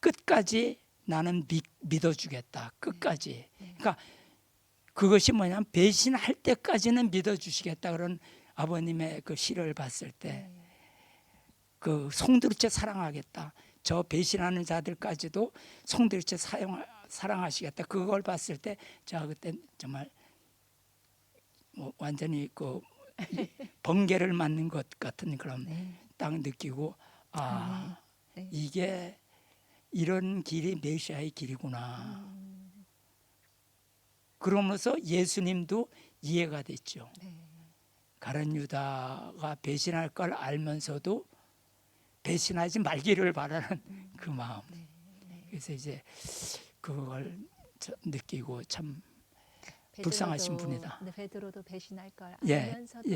끝까지 나는 믿어주겠다. 끝까지. 그러니까 그것이 뭐냐면 배신할 때까지는 믿어주시겠다. 그런 아버님의 그 시를 봤을 때 그 송두리째 사랑하겠다. 저 배신하는 자들까지도 송두리째 사랑하시겠다. 그걸 봤을 때 제가 그때 정말 뭐 완전히 그 번개를 맞는 것 같은 그런 딱 느끼고 이게 이런 길이 메시아의 길이구나. 그러면서 예수님도 이해가 됐죠. 가룟 유다가 배신할 걸 알면서도 배신하지 말기를 바라는 그 마음. 그래서 이제 그걸 느끼고 참 불쌍하신 분이다. 베드로도 배신할 걸 알면서도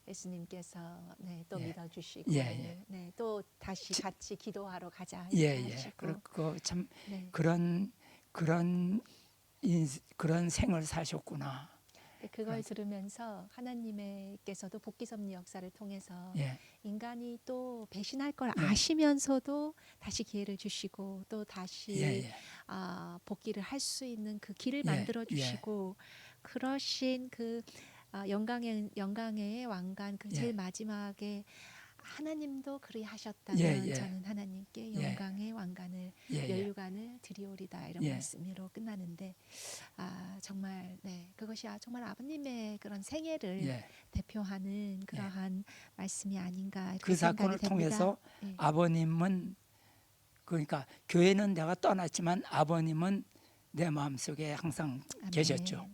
예수님께서 또 믿어주시고 또 다시 같이 기도하러 가자 하시고 그리고 참 그런 생을 사셨구나. 그걸 들으면서 하나님께서도 복귀섭리 역사를 통해서 인간이 또 배신할 걸 아시면서도 다시 기회를 주시고 또 다시 복귀를 할 수 있는 그 길을 만들어 주시고 그러신 그 영광의 왕관 그 제일 마지막에 하나님도 그리하셨다면 저는 하나님께 영광의 왕관을 면류관을 드리오리다 이런 말씀으로 끝나는데 정말 그것이 정말 아버님의 그런 생애를 대표하는 그러한 말씀이 아닌가 그 사건을 통해서 아버님은 그러니까 교회는 내가 떠났지만 아버님은 내 마음속에 항상 계셨죠.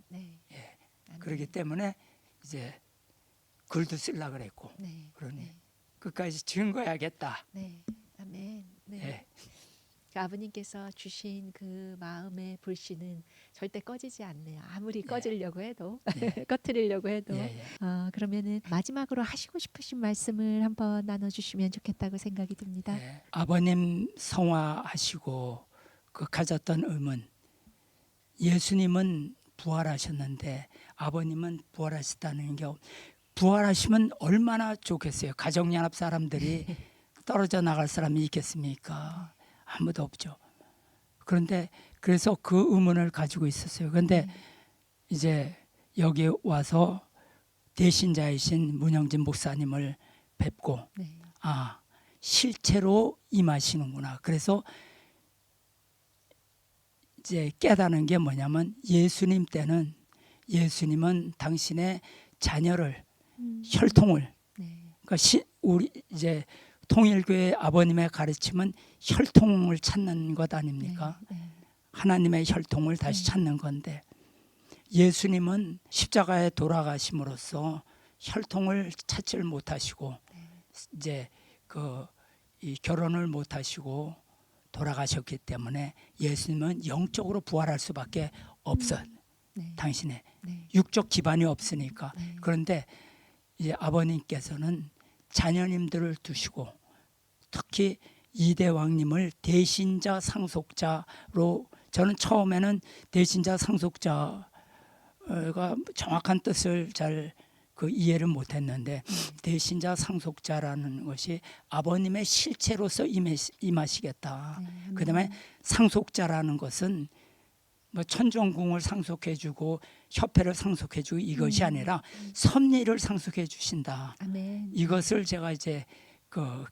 그렇기 때문에 이제 글도 쓰려고 그랬고 그러니 끝까지 증거해야겠다. 아멘. 그 아버님께서 주신 그 마음의 불씨는 절대 꺼지지 않네요. 아무리 꺼지려고 해도 꺼트리려고 해도. 그러면은 마지막으로 하시고 싶으신 말씀을 한번 나눠주시면 좋겠다고 생각이 듭니다. 아버님 성화하시고 그 가졌던 의문. 예수님은 부활하셨는데 아버님은 부활하셨다는 게 부활하시면 얼마나 좋겠어요. 가정연합 사람들이 떨어져 나갈 사람이 있겠습니까? 아무도 없죠. 그런데 그래서 그 의문을 가지고 있었어요. 그런데 이제 여기 와서 대신자이신 문영진 목사님을 뵙고 실체로 임하시는구나. 그래서 이제 깨닫는 게 뭐냐면 예수님 때는 예수님은 당신의 자녀를 혈통을 그러니까 우리 이제 통일교회 아버님의 가르침은 혈통을 찾는 것 아닙니까? 하나님의 혈통을 다시 찾는 건데 예수님은 십자가에 돌아가심으로써 혈통을 찾지를 못하시고 이제 이 결혼을 못하시고 돌아가셨기 때문에 예수님은 영적으로 부활할 수밖에 없어. 당신의 육적 기반이 없으니까. 그런데 이제 아버님께서는 자녀님들을 두시고 특히 이대 왕님을 대신자 상속자로 저는 처음에는 대신자 상속자가 정확한 뜻을 잘 이해를 못했는데 대신자 상속자라는 것이 아버님의 실체로서 임하시겠다. 그다음에 상속자라는 것은 뭐 천정궁을 상속해주고 협회를 상속해주고 이것이 아니라 섭리를 상속해 주신다. 아멘. 이것을 제가 이제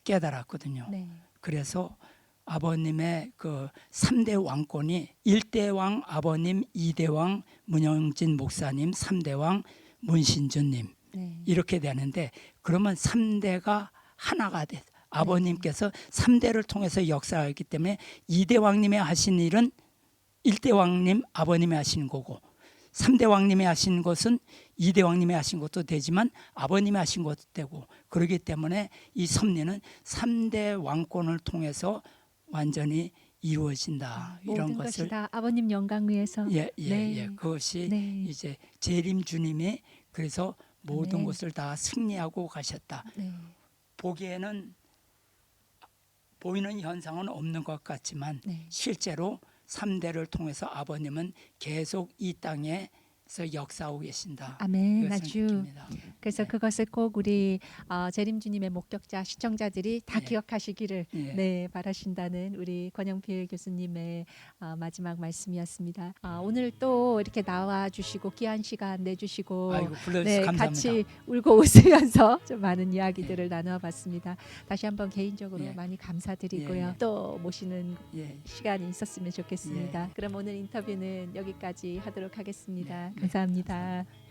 깨달았거든요. 네. 그래서 아버님의 3대 왕권이 1대 왕 아버님, 2대 왕 문영진 목사님, 3대 왕 문신주님 네. 이렇게 되는데 그러면 3대가 하나가 돼. 아버님께서 3대를 통해서 역사하기 때문에 2대 왕님이 하신 일은 1대 왕님 아버님이 하시는 거고 3대 왕님이 하신 것은 2대 왕님이 하신 것도 되지만 아버님이 하신 것도 되고 그렇기 때문에 이 섭리는 3대 왕권을 통해서 완전히 이루어진다. 이런 모든 것이 것을 다 아버님 영광 위해서. 예. 네. 그것이 네. 이제 재림 주님이 그래서 모든 아멘. 것을 다 승리하고 가셨다. 네. 보기에는 보이는 현상은 없는 것 같지만 네. 실제로 3대를 통해서 아버님은 계속 이 땅에서 역사하고 계신다. 아멘. 이것을 아주 느낍니다. 그래서 네. 그것을 꼭 우리 재림주님의 목격자 시청자들이 다 네. 기억하시기를 네. 네, 바라신다는 우리 권영필 교수님의 마지막 말씀이었습니다. 오늘 또 이렇게 나와 주시고 귀한 시간 내주시고 아이고 불러주셔서 네, 감사합니다. 같이 울고 웃으면서 좀 많은 이야기들을 나누어봤습니다. 다시 한번 개인적으로 예. 많이 감사드리고요. 예. 또 모시는 예. 시간이 있었으면 좋겠습니다. 예. 그럼 오늘 인터뷰는 여기까지 하도록 하겠습니다. 네. 감사합니다. 감사합니다.